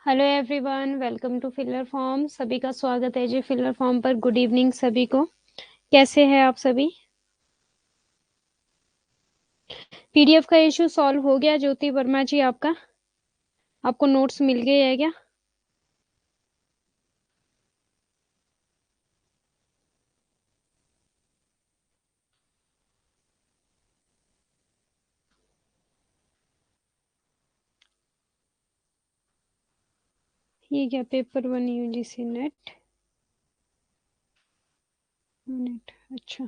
Hello everyone, welcome to filler form. सभी का स्वागत है जी फिलर फॉर्म पर। गुड इवनिंग सभी को। कैसे हैं आप सभी? पीडीएफ का इशू सॉल्व हो गया ज्योति वर्मा जी आपका? आपको नोट्स मिल गए हैं क्या? ये क्या पेपर 1 यूजीसी नेट नेट? अच्छा।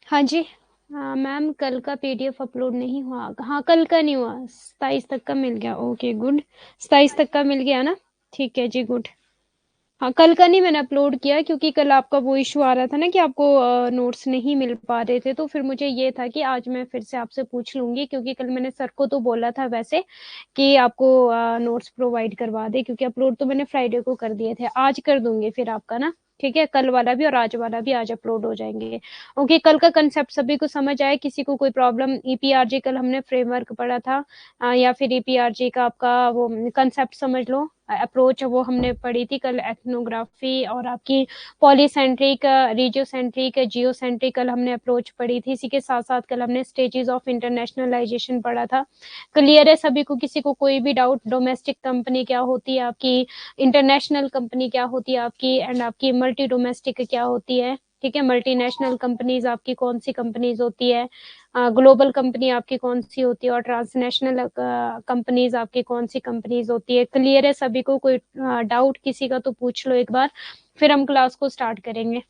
हाँ जी। हाँ मैम, कल का पीडीएफ अपलोड नहीं हुआ। हाँ, कल का नहीं हुआ, 27 तक का मिल गया। Okay good. 27 तक का मिल गया ना? ठीक है जी, गुड। हाँ, कल का नहीं मैंने अपलोड किया क्योंकि कल आपका वो इशू आ रहा था ना कि आपको नोट्स नहीं मिल पा रहे थे, तो फिर मुझे ये था कि आज मैं फिर से आपसे पूछ लूंगी, क्योंकि कल मैंने सर को तो बोला था वैसे कि आपको नोट्स प्रोवाइड करवा दे, क्योंकि अपलोड तो मैंने फ्राइडे को कर दिए थे। आज कर दूंगी फिर आपका ना। ठीक है, कल वाला भी और आज वाला भी आज अपलोड हो जाएंगे। ओके, कल का कंसेप्ट सभी को समझ आया? किसी को कोई प्रॉब्लम? ईपीआरजी कल हमने फ्रेमवर्क पढ़ा था, या फिर ईपीआरजी का आपका वो कंसेप्ट समझ लो, अप्रोच वो हमने पढ़ी थी कल। एथनोग्राफी और आपकी पॉलीसेंट्रिक, रीजियोसेंट्रिक, जियोसेंट्रिक कल हमने अप्रोच पढ़ी थी। इसी के साथ साथ कल हमने स्टेजेस ऑफ इंटरनेशनलाइजेशन पढ़ा था। क्लियर है सभी को? किसी को कोई भी डाउट? डोमेस्टिक कंपनी क्या होती है आपकी, इंटरनेशनल कंपनी क्या होती है आपकी, एंड आपकी मल्टी डोमेस्टिक क्या होती है? ठीक है, मल्टीनेशनल कंपनीज आपकी कौन सी कंपनीज होती है, ग्लोबल कंपनी आपकी कौन सी होती है, और ट्रांसनेशनल कंपनीज आपकी कौन सी कंपनीज होती है? क्लियर है सभी को? कोई डाउट किसी का तो पूछ लो एक बार, फिर हम क्लास को स्टार्ट करेंगे।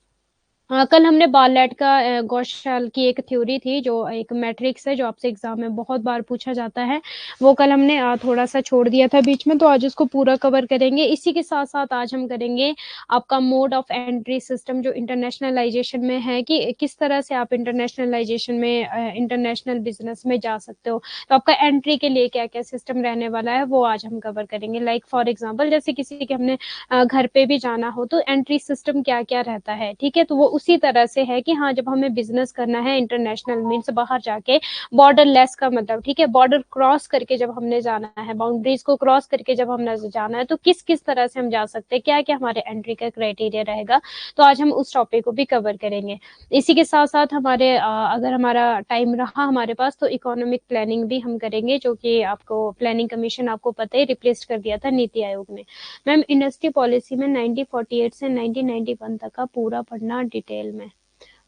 कल हमने बार्लेट का गौशाल की एक थ्योरी थी, जो एक मैट्रिक्स है जो आपसे एग्जाम में बहुत बार पूछा जाता है। वो कल हमने थोड़ा सा छोड़ दिया था बीच में, तो आज उसको पूरा कवर करेंगे। इसी के साथ साथ आज हम करेंगे आपका मोड ऑफ एंट्री सिस्टम, जो इंटरनेशनलाइजेशन में है, कि किस तरह से आप इंटरनेशनलाइजेशन में, इंटरनेशनल बिजनेस में जा सकते हो। तो आपका एंट्री के लिए क्या क्या सिस्टम रहने वाला है वो आज हम कवर करेंगे। लाइक फॉर एग्जाम्पल, जैसे किसी के हमने घर पे भी जाना हो तो एंट्री सिस्टम क्या क्या रहता है। ठीक है, तो वो उसी तरह से है कि हाँ, जब हमें बिजनेस करना है इंटरनेशनल, मीन्स बाहर जाके, बॉर्डर लेस का मतलब, ठीक है, बॉर्डर क्रॉस करके जब हमने जाना है, बाउंड्रीज को क्रॉस करके जब हमने जाना है, तो किस किस तरह से हम जा सकते हैं, क्या क्या हमारे एंट्री का क्राइटेरिया रहेगा। तो आज हम उस टॉपिक को भी कवर करेंगे। इसी के साथ साथ हमारे अगर हमारा टाइम रहा हमारे पास, तो इकोनॉमिक प्लानिंग भी हम करेंगे, जो कि आपको प्लानिंग कमीशन आपको पता ही रिप्लेस कर दिया था नीति आयोग ने। मैम, इंडस्ट्री पॉलिसी में 1948 से 1991 तक का पूरा पढ़ना डिटेल में।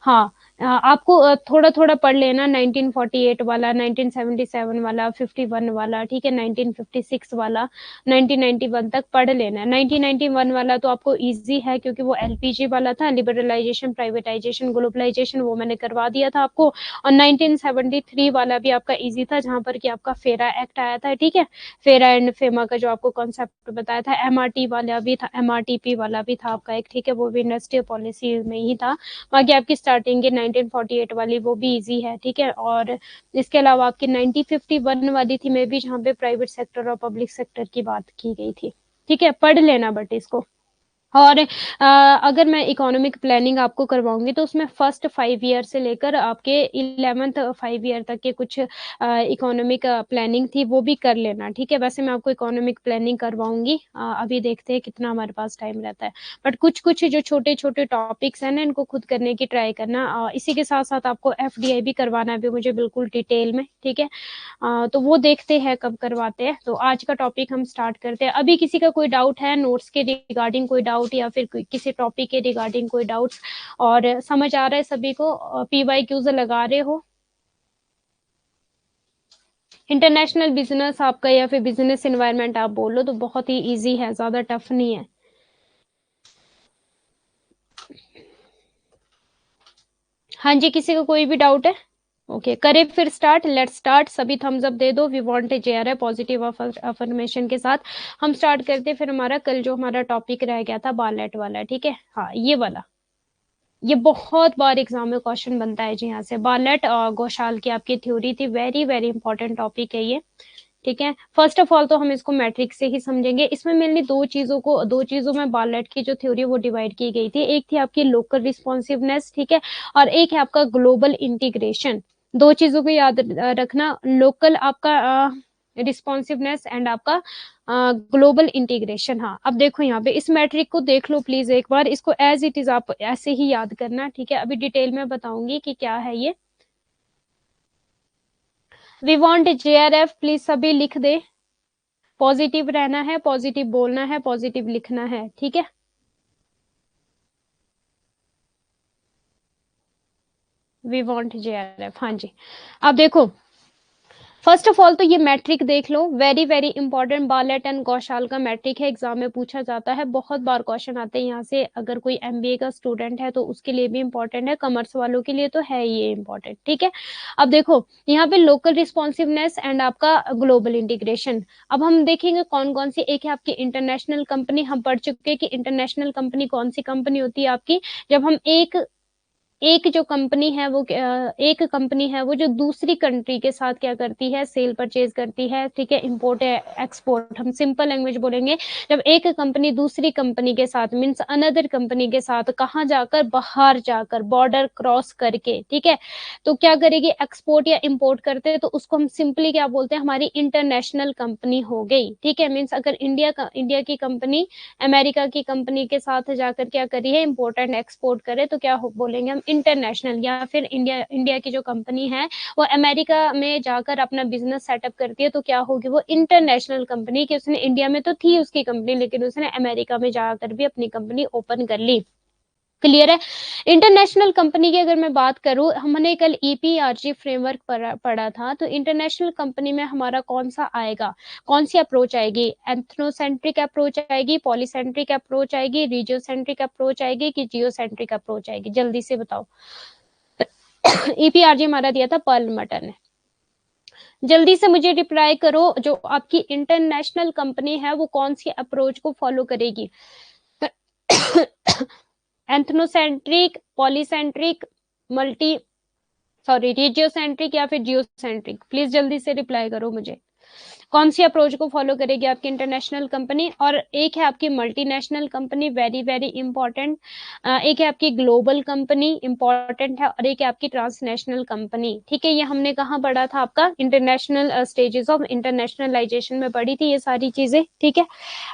हाँ, आपको थोड़ा थोड़ा पढ़ लेना। 1948 वाला, 1977 वाला, 51 वाला, ठीक है, 1956 वाला, 1991 तक पढ़ लेना। 1991 वाला तो आपको इजी है, क्योंकि वो एलपीजी वाला था, लिबरलाइजेशन, प्राइवेटाइजेशन, ग्लोबलाइजेशन, वो मैंने करवा दिया था आपको। और 1973 वाला भी आपका इजी था, जहां पर कि आपका फेरा एक्ट आया था। ठीक है, फेरा एंड फेमा का जो आपको कॉन्सेप्ट बताया था। एमआरटी वाला भी था, एमआरटीपी वाला भी था आपका एक, ठीक है, वो भी इंडस्ट्रियल पॉलिसी में ही था। बाकी आपकी स्टार्टिंग की 1948 वाली वो भी इजी है। ठीक है, और इसके अलावा आपकी 1951 वाली थी मे भी, जहाँ पे प्राइवेट सेक्टर और पब्लिक सेक्टर की बात की गई थी। ठीक है, पढ़ लेना बट इसको। और अगर मैं इकोनॉमिक प्लानिंग आपको करवाऊंगी, तो उसमें फर्स्ट 5 ईयर से लेकर आपके 11th 5 ईयर तक के कुछ इकोनॉमिक प्लानिंग थी, वो भी कर लेना। ठीक है, वैसे मैं आपको इकोनॉमिक प्लानिंग करवाऊंगी। अभी देखते हैं कितना हमारे पास टाइम रहता है, बट कुछ कुछ जो छोटे छोटे टॉपिक्स हैं ना, इनको खुद करने की ट्राई करना। इसी के साथ साथ आपको एफडीआई भी करवाना है अभी मुझे, बिल्कुल डिटेल में। ठीक है, तो वो देखते हैं कब करवाते हैं। तो आज का टॉपिक हम स्टार्ट करते हैं। अभी किसी का कोई डाउट है नोट्स के रिगार्डिंग, कोई डाउट, या फिर किसी टॉपिक के रिगार्डिंग कोई डाउट्स? और समझ आ रहा है सभी को? पीवाई क्यूज लगा रहे हो? इंटरनेशनल बिजनेस आपका, या फिर बिजनेस एनवायरनमेंट आप बोलो, तो बहुत ही इजी है, ज्यादा टफ नहीं है। हाँ जी, किसी का कोई भी डाउट है? ओके, करें फिर स्टार्ट। Let's start. सभी थम्स अप दे दो। वी वांट ए जेआर है पॉजिटिव अफर्मेशन के साथ। हम स्टार्ट करते हैं। फिर हमारा कल जो हमारा टॉपिक रह गया था बार्लेट वाला, ठीक है, हाँ ये वाला। ये बहुत बार एग्जाम में क्वेश्चन बनता है जी, यहाँ से। बार्लेट और गौशाल की आपकी थ्योरी थी, वेरी वेरी इंपॉर्टेंट टॉपिक है ये। ठीक है, फर्स्ट ऑफ ऑल तो हम इसको मैट्रिक्स से ही समझेंगे। इसमें मेनली दो चीजों में बार्लेट की जो थ्योरी वो डिवाइड की गई थी। एक थी आपकी लोकल रिस्पॉन्सिवनेस, ठीक है, और एक है आपका ग्लोबल इंटीग्रेशन। दो चीजों को याद रखना, लोकल आपका रिस्पॉन्सिवनेस एंड आपका ग्लोबल इंटीग्रेशन। हाँ, अब देखो यहाँ पे इस मैट्रिक को देख लो प्लीज एक बार, इसको एज इट इज आप ऐसे ही याद करना, ठीक है। अभी डिटेल में बताऊंगी कि क्या है ये। वी वांट JRF, प्लीज सभी लिख दे। पॉजिटिव रहना है, पॉजिटिव बोलना है, पॉजिटिव लिखना है, ठीक है। वी वांट JRF, हाँ जी। अब देखो, फर्स्ट ऑफ ऑल तो ये मैट्रिक देख लो, very very important, Bartlett and Ghoshal का मैट्रिक है, एग्जाम में पूछा जाता है, बहुत बार क्वेश्चन आते हैं यहाँ से। अगर कोई MBA का स्टूडेंट है तो उसके लिए भी इंपॉर्टेंट है, कॉमर्स वालों के लिए तो है ये इंपॉर्टेंट, ठीक है। अब देखो यहाँ पे लोकल रिस्पॉन्सिवनेस एंड आपका ग्लोबल इंटीग्रेशन। अब हम देखेंगे कौन कौन सी। एक है आपकी इंटरनेशनल कंपनी, हम पढ़ चुके हैं कि इंटरनेशनल कंपनी कौन सी कंपनी होती है आपकी, जब हम एक जो कंपनी है वो एक कंपनी है वो जो दूसरी कंट्री के साथ क्या करती है, सेल परचेज करती है, ठीक है। इंपोर्ट एक्सपोर्ट, हम सिंपल लैंग्वेज बोलेंगे, जब एक कंपनी दूसरी कंपनी के साथ मीन्स अनदर कंपनी के साथ कहाँ जाकर, बाहर जाकर, बॉर्डर क्रॉस करके, ठीक है, तो क्या करेगी, एक्सपोर्ट या इंपोर्ट करते हैं, तो उसको हम सिंपली क्या बोलते हैं, हमारी इंटरनेशनल कंपनी हो गई, ठीक है। मीन्स अगर इंडिया की कंपनी अमेरिका की कंपनी के साथ जाकर क्या करी है, इंपोर्ट एंड एक्सपोर्ट करे, तो क्या बोलेंगे हम, इंटरनेशनल। या फिर इंडिया की जो कंपनी है वो अमेरिका में जाकर अपना बिजनेस सेटअप करती है, तो क्या होगी, वो इंटरनेशनल कंपनी, कि उसने इंडिया में तो थी उसकी कंपनी, लेकिन उसने अमेरिका में जाकर भी अपनी कंपनी ओपन कर ली। क्लियर है। इंटरनेशनल कंपनी की अगर मैं बात करूं, हमने कल EPRG फ्रेमवर्क पढ़ा था, तो इंटरनेशनल कंपनी में हमारा कौन सा आएगा, कौन सी अप्रोच आएगी, एथनोसेंट्रिक अप्रोच आएगी, पॉलीसेंट्रिक अप्रोच आएगी, रीजियोसेंट्रिक अप्रोच आएगी, कि जियोसेंट्रिक अप्रोच आएगी, जल्दी से बताओ। EPRG हमारा दिया था पर्ल मटन ने। जल्दी से मुझे रिप्लाई करो, जो आपकी इंटरनेशनल कंपनी है वो कौन सी अप्रोच को फॉलो करेगी, एंथनोसेंट्रिक, पॉलीसेंट्रिक, मल्टी सॉरी रीजियोसेंट्रिक या फिर जियोसेंट्रिक, प्लीज जल्दी से रिप्लाई करो मुझे। कौन सी अप्रोच को फॉलो करेगी आपकी इंटरनेशनल कंपनी। और एक है आपकी multinational company, very very important. एक है आपकी ग्लोबल कंपनी, इंपॉर्टेंट है। और एक है आपकी ट्रांसनेशनल कंपनी, ठीक है। ये हमने कहाँ पढ़ा था, आपका इंटरनेशनल स्टेजेस ऑफ इंटरनेशनलाइजेशन में पढ़ी थी ये सारी चीजें, ठीक है।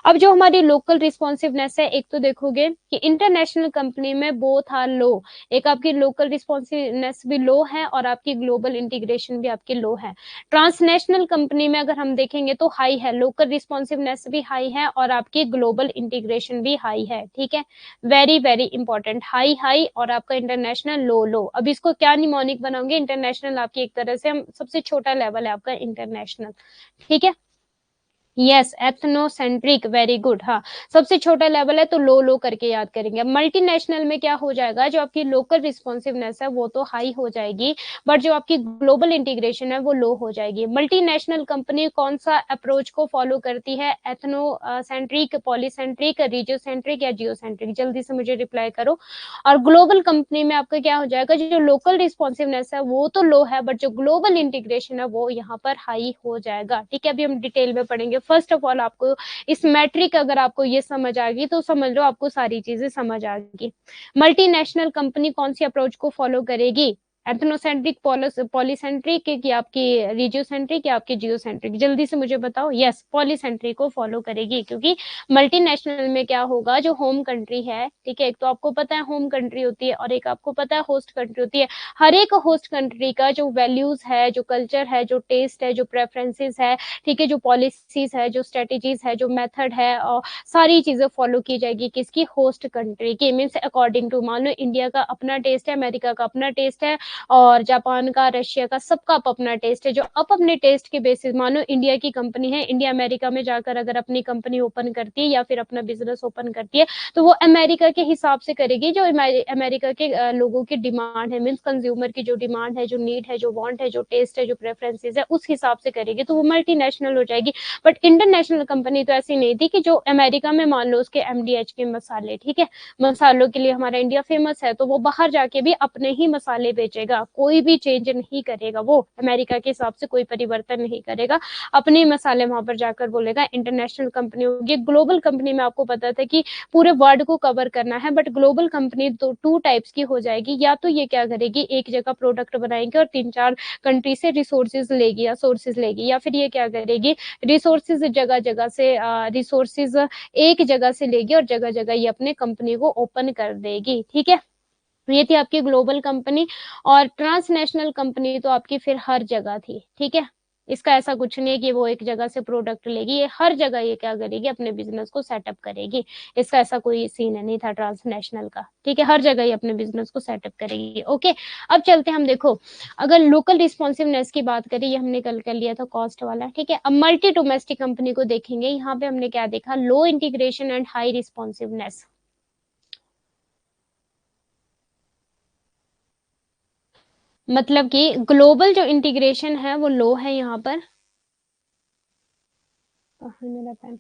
अब जो हमारी लोकल रिस्पॉन्सिवनेस है, एक तो देखोगे कि इंटरनेशनल कंपनी में बोथ आर लो, एक आपकी लोकल रिस्पॉन्सिवनेस भी लो है और आपकी ग्लोबल इंटीग्रेशन भी आपकी लो है। ट्रांसनेशनल कंपनी में अगर हम देखेंगे तो हाई है, लोकल रिस्पॉन्सिवनेस भी हाई है और आपकी ग्लोबल इंटीग्रेशन भी हाई है, ठीक है। Very very important, high high और आपका इंटरनेशनल लो लो। अब इसको क्या निमोनिक बनाओगे, इंटरनेशनल आपकी एक तरह से हम सबसे छोटा लेवल है आपका इंटरनेशनल, ठीक है। Yes, ethnocentric, very good. हाँ, सबसे छोटा लेवल है तो लो लो करके याद करेंगे। मल्टीनेशनल में क्या हो जाएगा, जो आपकी लोकल रिस्पॉन्सिवनेस है वो तो हाई हो जाएगी, बट जो आपकी ग्लोबल इंटीग्रेशन है वो लो हो जाएगी। मल्टीनेशनल कंपनी कौन सा अप्रोच को फॉलो करती है, एथनोसेंट्रिक, पॉलीसेंट्रिक, रीजियोसेंट्रिक या जियोसेंट्रिक, जल्दी से मुझे रिप्लाई करो। और ग्लोबल कंपनी में आपका क्या हो जाएगा, जो लोकल रिस्पॉन्सिवनेस है वो तो लो है, बट जो ग्लोबल इंटीग्रेशन है वो यहाँ पर हाई हो जाएगा, ठीक है। अभी हम डिटेल में पढ़ेंगे। फर्स्ट ऑफ ऑल आपको इस मैट्रिक अगर आपको ये समझ आ गई तो समझ लो आपको सारी चीजें समझ आ गई। मल्टीनेशनल कंपनी कौन सी अप्रोच को फॉलो करेगी, एथनोसेंट्रिक, पॉलीसेंट्रिक की आपकी रीजियोसेंट्रिक या आपकी जियोसेंट्रिक, जल्दी से मुझे बताओ। यस, पॉलीसेंट्रिक को फॉलो करेगी, क्योंकि मल्टीनेशनल में क्या होगा, जो होम कंट्री है, ठीक है, एक तो आपको पता है होम कंट्री होती है और एक आपको पता है होस्ट कंट्री होती है। हर एक होस्ट कंट्री का जो वैल्यूज है, जो कल्चर है, जो टेस्ट है, जो प्रेफरेंसेस है, ठीक है, जो पॉलिसीज है, जो स्ट्रेटेजीज है, जो मेथड है, और सारी चीजें फॉलो की जाएगी किसकी, होस्ट कंट्री की। मीन्स अकॉर्डिंग टू, मान लो इंडिया का अपना टेस्ट है, अमेरिका का अपना टेस्ट है, और जापान का, रशिया का, सबका अपना टेस्ट है। जो अपने टेस्ट के बेसिस, मानो इंडिया की कंपनी है, इंडिया अमेरिका में जाकर अगर अपनी कंपनी ओपन करती है या फिर अपना बिजनेस ओपन करती है, तो वो अमेरिका के हिसाब से करेगी, जो अमेरिका के लोगों की डिमांड है, मीन्स कंज्यूमर की जो डिमांड है, जो नीड है, जो वांट है, जो टेस्ट है, जो प्रेफरेंसेस है, उस हिसाब से करेगी, तो वो मल्टीनेशनल हो जाएगी। बट इंटरनेशनल कंपनी तो ऐसी नहीं थी कि जो अमेरिका में मान लो उसके MDH के मसाले, ठीक है, मसालों के लिए हमारा इंडिया फेमस है, तो वो बाहर जाके भी अपने ही मसाले बेचेगा, करेगा, कोई भी चेंज नहीं करेगा, वो अमेरिका के हिसाब से कोई परिवर्तन नहीं करेगा, अपने मसाले वहां पर जाकर बोलेगा। इंटरनेशनल कंपनी होगी, ग्लोबल कंपनी में आपको पता था कि पूरे वर्ल्ड को कवर करना है, बट ग्लोबल कंपनी तो टू टाइप्स की हो जाएगी, या तो ये क्या करेगी, एक जगह प्रोडक्ट बनाएंगे और 3-4 कंट्री से रिसोर्सेज लेगी या सोर्सेज लेगी, या फिर ये क्या करेगी, रिसोर्सेज जगह जगह से रिसोर्सेज एक जगह से लेगी और जगह जगह ये अपने कंपनी को ओपन कर देगी। ठीक है, ये थी आपकी ग्लोबल कंपनी। और ट्रांसनेशनल कंपनी तो आपकी फिर हर जगह थी। ठीक है, इसका ऐसा कुछ नहीं है कि वो एक जगह से प्रोडक्ट लेगी, ये हर जगह ये क्या करेगी, अपने बिजनेस को सेटअप करेगी। इसका ऐसा कोई सीन नहीं था ट्रांसनेशनल का। ठीक है, हर जगह ये अपने बिजनेस को सेटअप करेगी। ओके, अब चलते हम, देखो अगर लोकल रिस्पॉन्सिवनेस की बात करें, ये हमने कल कर लिया था कॉस्ट वाला। ठीक है, अब मल्टी डोमेस्टिक कंपनी को देखेंगे। यहाँ पे हमने क्या देखा, लो इंटीग्रेशन एंड हाई रिस्पॉन्सिवनेस। मतलब कि ग्लोबल जो इंटीग्रेशन है वो लो है यहाँ पर। कहाँ है मेरा पेन,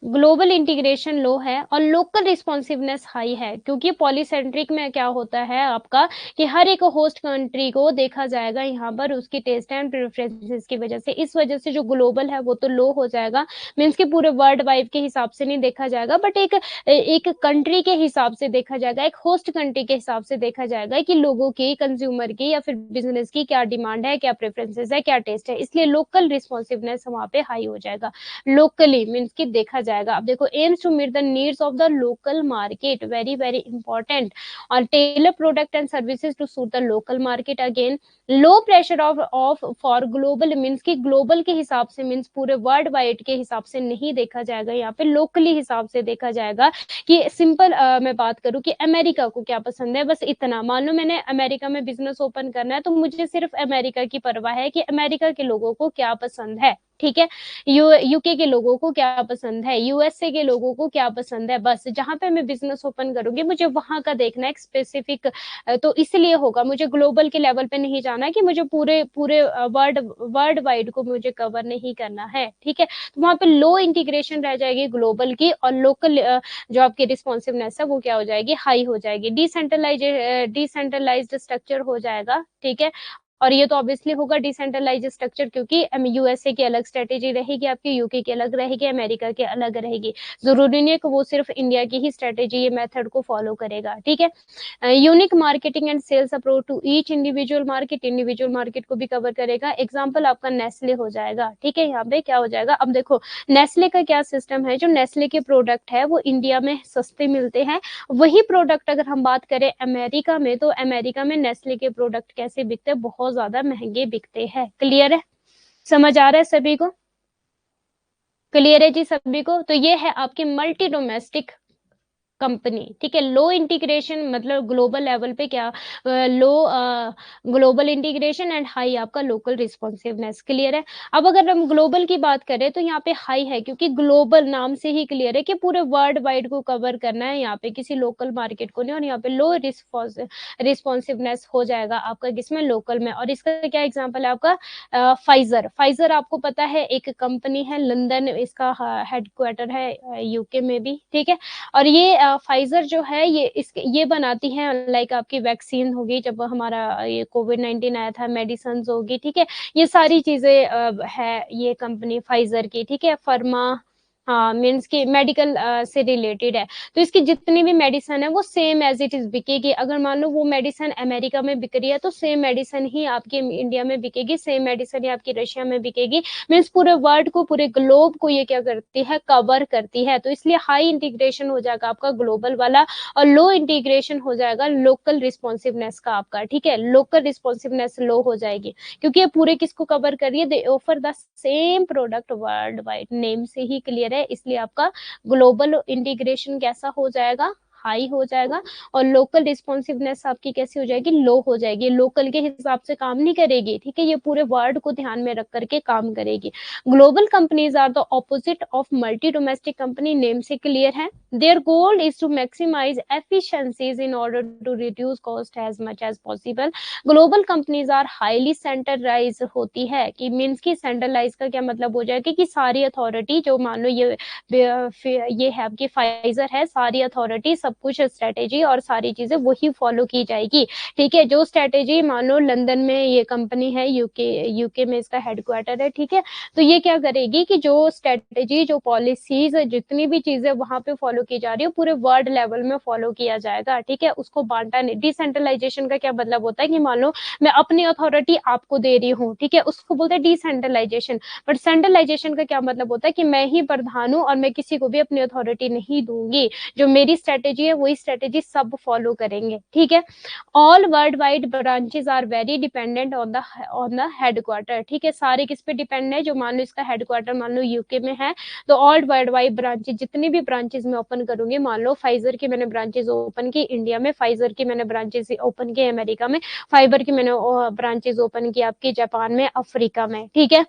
ग्लोबल इंटीग्रेशन लो है और लोकल रिस्पॉन्सिवनेस हाई है, क्योंकि पॉलीसेंट्रिक में क्या होता है आपका कि हर एक होस्ट कंट्री को देखा जाएगा यहाँ पर उसकी टेस्ट एंड प्रेफरेंसेस की वजह से। इस वजह से जो ग्लोबल है वो तो लो हो जाएगा, मीन्स कि पूरे वर्ल्ड वाइड के हिसाब से नहीं देखा जाएगा, बट एक एक कंट्री के हिसाब से देखा जाएगा, एक होस्ट कंट्री के हिसाब से देखा जाएगा कि लोगों की, कंज्यूमर की या फिर बिजनेस की क्या डिमांड है, क्या प्रेफरेंसेस है, क्या टेस्ट है, इसलिए लोकल रिस्पॉन्सिवनेस वहां पे हाई हो जाएगा। लोकली मीन्स कि देखा जाएगा। अब देखो, aims to meet the needs of the local market, very very important, और tailor product and services to suit the local market. Again low pressure of for global, means कि global के हिसाब से, मीन्स पूरे वर्ल्ड वाइड के हिसाब से नहीं देखा जाएगा, यहाँ पे लोकली हिसाब से देखा जाएगा। कि सिंपल मैं बात करूं कि अमेरिका को क्या पसंद है, बस इतना मान लो मैंने अमेरिका में बिजनेस ओपन करना है, तो मुझे सिर्फ अमेरिका की परवाह है कि अमेरिका के लोगों को क्या पसंद है। ठीक है, यूके के लोगों को क्या पसंद है, यूएसए के लोगों को क्या पसंद है, बस जहां पे मैं बिजनेस ओपन करूंगी मुझे वहां का देखना है स्पेसिफिक। तो इसलिए होगा, मुझे ग्लोबल के लेवल पे नहीं जाना है कि मुझे पूरे पूरे वर्ल्ड वाइड को मुझे कवर नहीं करना है। ठीक है, तो वहां पे लो इंटीग्रेशन रह जाएगी ग्लोबल की, और लोकल जो आपकी रिस्पॉन्सिवनेस है वो क्या हो जाएगी, हाई हो जाएगी। डिसेंट्रलाइज्ड स्ट्रक्चर हो जाएगा। ठीक है, और ये तो ऑब्वियसली होगा डिसेंट्रलाइज स्ट्रक्चर, क्योंकि यूएसए की अलग स्ट्रेटेजी रहेगी, आपकी यूके की अलग रहेगी, अमेरिका की अलग रहेगी। जरूरी नहीं है कि वो सिर्फ इंडिया की ही स्ट्रेटेजी, ये मेथड को फॉलो करेगा। ठीक है, unique marketing and sales approach to each individual market, individual market को भी कवर करेगा। एग्जाम्पल आपका नेस्ले हो जाएगा। ठीक है, यहाँ पे क्या हो जाएगा, अब देखो नेस्ले का क्या सिस्टम है, जो नेस्ले के प्रोडक्ट है वो इंडिया में सस्ते मिलते हैं, वही प्रोडक्ट अगर हम बात करें अमेरिका में, तो अमेरिका में नेस्ले के प्रोडक्ट कैसे बिकते हैं, बहुत ज्यादा महंगे बिकते हैं। क्लियर है, समझ आ रहा है सभी को, क्लियर है जी सभी को। तो ये है आपकी मल्टी डोमेस्टिक कंपनी। ठीक है, लो इंटीग्रेशन मतलब ग्लोबल लेवल पे क्या, लो ग्लोबल इंटीग्रेशन एंड हाई आपका लोकल रिस्पॉन्सिवनेस। क्लियर है। अब अगर हम ग्लोबल की बात करें तो यहाँ पे हाई है, क्योंकि ग्लोबल नाम से ही क्लियर है कि पूरे वर्ल्ड वाइड को कवर करना है, यहाँ पे किसी लोकल मार्केट को नहीं। और यहाँ पे लो रिस्पॉन्सिवनेस हो जाएगा आपका किसमें, लोकल में। और इसका क्या एग्जाम्पल है आपका, फाइजर। फाइजर आपको पता है एक कंपनी है, लंदन इसका हेडक्वार्टर है, यूके में भी। ठीक है, और ये फाइजर जो है ये बनाती है, लाइक आपकी वैक्सीन होगी, जब हमारा ये कोविड-19 आया था, मेडिसिन होगी। ठीक है, ये सारी चीजें है ये कंपनी फाइजर की। ठीक है, फर्मा, हाँ मीन्स की मेडिकल से रिलेटेड है। तो इसकी जितनी भी मेडिसिन है वो सेम एज इट इज बिकेगी। अगर मान लो वो मेडिसिन अमेरिका में बिक रही है तो सेम मेडिसिन ही आपकी इंडिया में बिकेगी, सेम मेडिसिन ही आपकी रशिया में बिकेगी। मीन्स पूरे वर्ल्ड को, पूरे ग्लोब को ये क्या करती है, कवर करती है। तो इसलिए हाई इंटीग्रेशन हो जाएगा आपका ग्लोबल वाला, और लो इंटीग्रेशन हो जाएगा लोकल रिस्पॉन्सिवनेस का आपका। ठीक है, लोकल रिस्पॉन्सिवनेस लो हो जाएगी, क्योंकि ये पूरे किसको कवर कर रही है, दे offer the same product world wide, name से ही क्लियर है। इसलिए आपका ग्लोबल इंटीग्रेशन कैसा हो जाएगा, हाई हो जाएगा, और लोकल रिस्पॉन्सिवनेस आपकी कैसी हो जाएगी, लो हो जाएगी। लोकल के हिसाब से काम नहीं करेगी। ठीक है, ये पूरे वर्ल्ड को ध्यान में रख करके काम करेगी। Global companies are the opposite of multi domestic company, name से क्लियर है। Their goal is to maximize efficiencies in order to reduce cost as much as possible. Global companies are highly centralise होती है, कि means की centralise का क्या मतलब हो जाएगा कि सारी अथॉरिटी, जो मान लो ये है आपकी फाइजर है, सारी अथॉरिटी, सब कुछ स्ट्रेटेजी और सारी चीजें वही फॉलो की जाएगी। ठीक है, जो स्ट्रेटेजी मान लो लंदन में ये कंपनी है, यूके में इसका हेडक्वार्टर है, ठीक है, तो ये क्या करेगी कि जो स्ट्रेटेजी, जो पॉलिसीज, जितनी भी चीजें वहां पे फॉलो की जा रही है पूरे वर्ल्ड लेवल में फॉलो किया जाएगा। ठीक है, उसको बांटा नहीं। डिसेंट्रलाइजेशन का क्या मतलब होता है कि मान लो मैं अपनी अथॉरिटी आपको दे रही हूँ, ठीक है, उसको बोलते हैं डिसेंट्रलाइजेशन। बट सेंट्रलाइजेशन का क्या मतलब होता है कि मैं ही प्रधान हूँ और मैं किसी को भी अपनी अथॉरिटी नहीं दूंगी, जो मेरी स्ट्रेटेजी है वही स्ट्रेटेजी सब फॉलो करेंगे। ठीक है, all world wide branches are very dependent on the headquarter. ठीक है, सारे किस पे डिपेंड है, जो मान लो इसका हेडक्वार्टर मान लो यूके में है, तो ऑल वर्ल्ड वाइड ब्रांचेस, जितनी भी ब्रांचेस मैं ओपन करूंगी, मान लो फाइजर की मैंने ब्रांचेस ओपन की इंडिया में, फाइजर की मैंने ब्रांचेस ओपन की अमेरिका में, फाइबर की मैंने ब्रांचेस ओपन की आपकी जापान में, अफ्रीका में। ठीक है,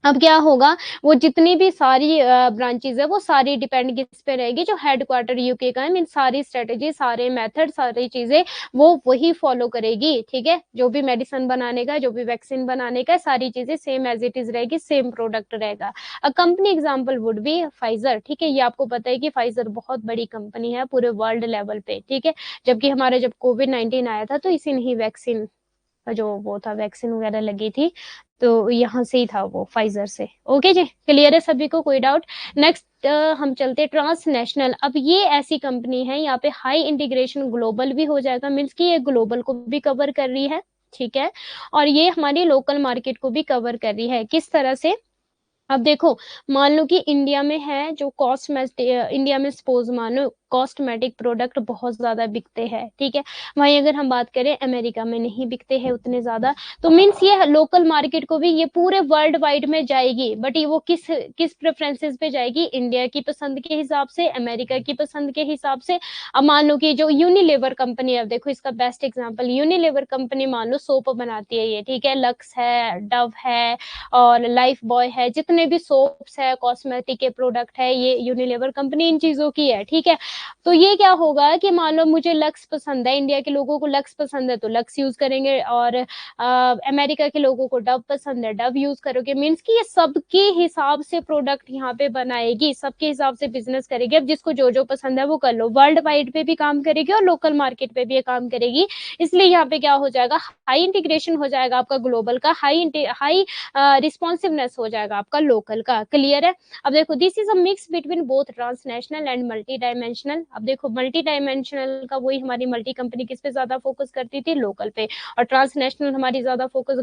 अब क्या होगा, वो जितनी भी सारी ब्रांचेज है वो सारी डिपेंड किस पे रहेगी, जो हेडक्वार्टर यूके का है, मीन सारी स्ट्रेटेजी, सारे मेथड, सारी चीजें वो वही फॉलो करेगी। ठीक है, जो भी मेडिसिन बनाने का, जो भी वैक्सीन बनाने का, सारी चीजें सेम एज इट इज रहेगी, सेम प्रोडक्ट रहेगा। A company example would be Pfizer. ठीक है, ये आपको पता है कि फाइजर बहुत बड़ी कंपनी है पूरे वर्ल्ड लेवल पे। ठीक है, जबकि हमारा जब कोविड-19 आया था तो इसी ने ही वैक्सीन, जो वो था वैक्सीन वगैरह लगी थी, तो यहाँ से ही था वो, फाइजर से। ओके जी, क्लियर है सभी को, कोई डाउट? नेक्स्ट हम चलते ट्रांसनेशनल। अब ये ऐसी कंपनी है, यहाँ पे हाई इंटीग्रेशन ग्लोबल भी हो जाएगा, मीन्स की ये ग्लोबल को भी कवर कर रही है। ठीक है, और ये हमारी लोकल मार्केट को भी कवर कर रही है। किस तरह से, अब देखो, मान लो कि इंडिया में है जो कॉस्मेटिक, इंडिया में सपोज मान लो कॉस्मेटिक प्रोडक्ट बहुत ज्यादा बिकते हैं। ठीक है, वहीं अगर हम बात करें अमेरिका में नहीं बिकते हैं उतने ज्यादा, तो मीन्स ये लोकल मार्केट को भी ये पूरे वर्ल्ड वाइड में जाएगी, बट ये वो किस किस प्रेफरेंसेस पे जाएगी, इंडिया की पसंद के हिसाब से, अमेरिका की पसंद के हिसाब से। अब मान लो कि जो यूनिलीवर कंपनी है, अब देखो इसका बेस्ट एग्जांपल, यूनिलीवर कंपनी मान लो सोप बनाती है ये, ठीक है, लक्स है, डव है और लाइफ बॉय है, जितने भी सोप्स है, कॉस्मेटिक के प्रोडक्ट है, ये यूनिलीवर कंपनी इन चीजों की है। ठीक है, तो ये क्या होगा कि मान लो मुझे लक्स पसंद है, इंडिया के लोगों को लक्स पसंद है तो लक्स यूज करेंगे, और अमेरिका के लोगों को डव पसंद है, डव यूज करोगे। मीन्स कि ये सबके हिसाब से प्रोडक्ट यहाँ पे बनाएगी, सबके हिसाब से बिजनेस करेगी। अब जिसको जो जो पसंद है वो कर लो, वर्ल्ड वाइड पे भी काम करेगी और लोकल मार्केट पे भी ये काम करेगी। इसलिए यहाँ पे क्या हो जाएगा, हाई इंटीग्रेशन हो जाएगा आपका ग्लोबल का, हाई रिस्पॉन्सिवनेस हो जाएगा आपका लोकल का। क्लियर है? अब देखो, this is a mix between both transnational and multi dimensional. अब देखो, मल्टी डायमेंशनल का वही हमारी मल्टी कंपनी किस पे ज्यादा फोकस करती थी, लोकल पे, और ट्रांसनेशनल हमारी ज्यादा फोकस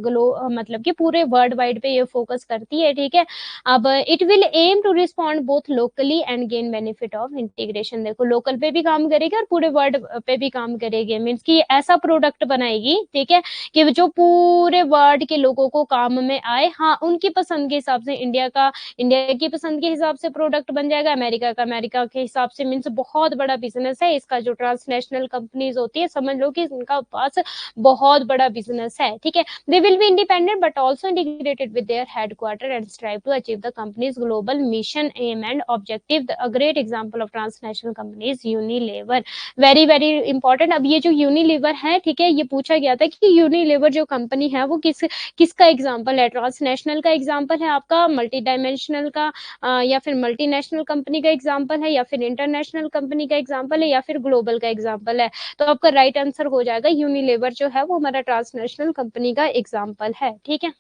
मतलब कि पूरे वर्ल्ड वाइड पे ये फोकस करती है। ठीक है, अब it will aim to respond both locally and gain benefit of integration. देखो, लोकल पे भी काम करेगी और पूरे वर्ल्ड पे भी काम करेगी, मीन्स की ऐसा प्रोडक्ट बनाएगी, ठीक है, कि जो पूरे वर्ल्ड के लोगों को काम में आए। हाँ, उनकी पसंद के हिसाब से, इंडिया की पसंद के हिसाब से प्रोडक्ट बन जाएगा, अमेरिका का अमेरिका के हिसाब से। मीन्स बहुत बड़ा बिजनेस है इसका, जो ट्रांसनेशनल कंपनीज होती है, समझ लो कि इनका पास बहुत बड़ा बिजनेस है। ठीक है, they will be independent but also integrated with their headquarter and strive to achieve the companies global mission, aim and objective. A great example of transnational companies Unilever, very very important. अब ये जो Unilever है, ठीक है, ये पूछा गया था कि यूनिलीवर जो कंपनी है वो किसका एग्जाम्पल है, ट्रांसनेशनल का एग्जाम्पल है आपका, मल्टी डायमेंशनल का, या फिर मल्टीनेशनल कंपनी का एग्जाम्पल है, या फिर इंटरनेशनल कंपनी का एग्जाम्पल है, या फिर ग्लोबल का एग्जाम्पल है। तो आपका राइट आंसर हो जाएगा यूनिलीवर जो है वो हमारा ट्रांसनेशनल कंपनी का एग्जाम्पल है। ठीक है,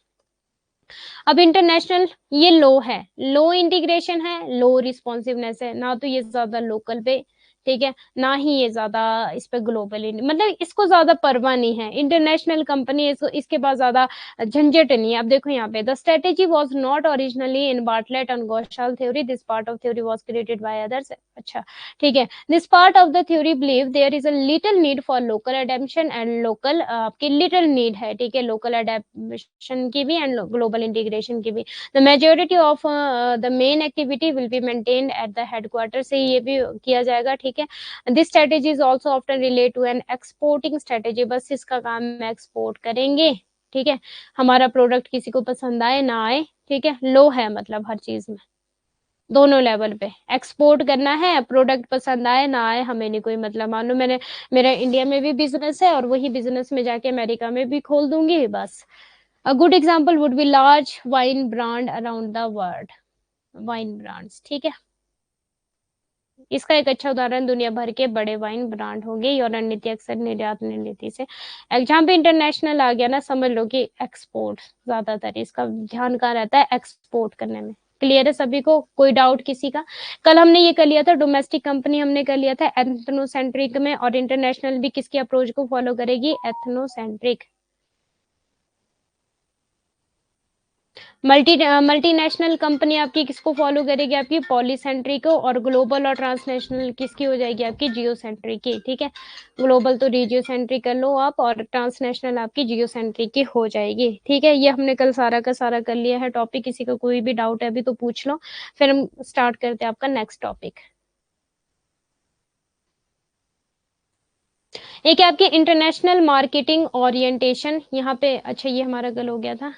अब इंटरनेशनल, ये लो है, लो इंटीग्रेशन है, लो रिस्पॉन्सिवनेस है, ना तो ये ज्यादा लोकल पे, ठीक है, ना ही ये ज्यादा इस पे ग्लोबली, मतलब इसको ज्यादा परवाह नहीं है इंटरनेशनल कंपनी, इसके पास ज्यादा झंझट नहीं है। अब देखो यहाँ पे, the strategy was not originally in Bartlett and Ghoshal theory, this part of theory was created by others. अच्छा, ठीक है, this part of the theory believe there is a little need for local adaptation and local, आपकी little need है, ठीक है, local adaptation की भी and global integration की भी। The majority of the main activity will be maintained at the headquarter, से ये भी किया जाएगा। ठीक है, this strategy is also often relate to an exporting strategy, बस इसका काम है एक्सपोर्ट करेंगे। ठीक है, हमारा प्रोडक्ट किसी को पसंद आए ना आए, ठीक है, लो है मतलब हर चीज में। दोनों लेवल पे एक्सपोर्ट करना है, प्रोडक्ट पसंद आए ना आए हमें नहीं कोई मतलब, मान लो मैंने मेरा इंडिया में भी बिजनेस है और वही बिजनेस में जाके अमेरिका में भी खोल दूंगी बस। A good example would be large wine brand around the world, wine brands, ठीक है। इसका एक अच्छा उदाहरण दुनिया भर के बड़े वाइन ब्रांड होंगे, ये रणनीति अक्सर निर्यात रणनीति से, जहाँ पे इंटरनेशनल आ गया ना समझ लो कि एक्सपोर्ट, ज्यादातर इसका ध्यान कहाँ रहता है, एक्सपोर्ट करने में। क्लियर है सभी को, कोई डाउट किसी का? कल हमने ये कर लिया था, डोमेस्टिक कंपनी हमने कर लिया था एथनोसेंट्रिक में, और इंटरनेशनल भी किसकी अप्रोच को फॉलो करेगी, एथनोसेंट्रिक। मल्टीनेशनल कंपनी आपकी किसको फॉलो करेगी, आपकी पॉलीसेंट्रिक को, और ग्लोबल और ट्रांसनेशनल किसकी हो जाएगी, आपकी जियोसेंट्रिक की, ठीक है। ग्लोबल तो रीजियोसेंट्रिक कर लो आप, और ट्रांसनेशनल आपकी जियोसेंट्रिक की हो जाएगी, ठीक है। ये हमने कल सारा का सारा कर लिया है टॉपिक, किसी का कोई भी डाउट है अभी तो पूछ लो, फिर हम स्टार्ट करते हैं आपका नेक्स्ट टॉपिक। एक है आपकी इंटरनेशनल मार्केटिंग ओरिएंटेशन, यहाँ पे अच्छा ये हमारा कल हो गया था।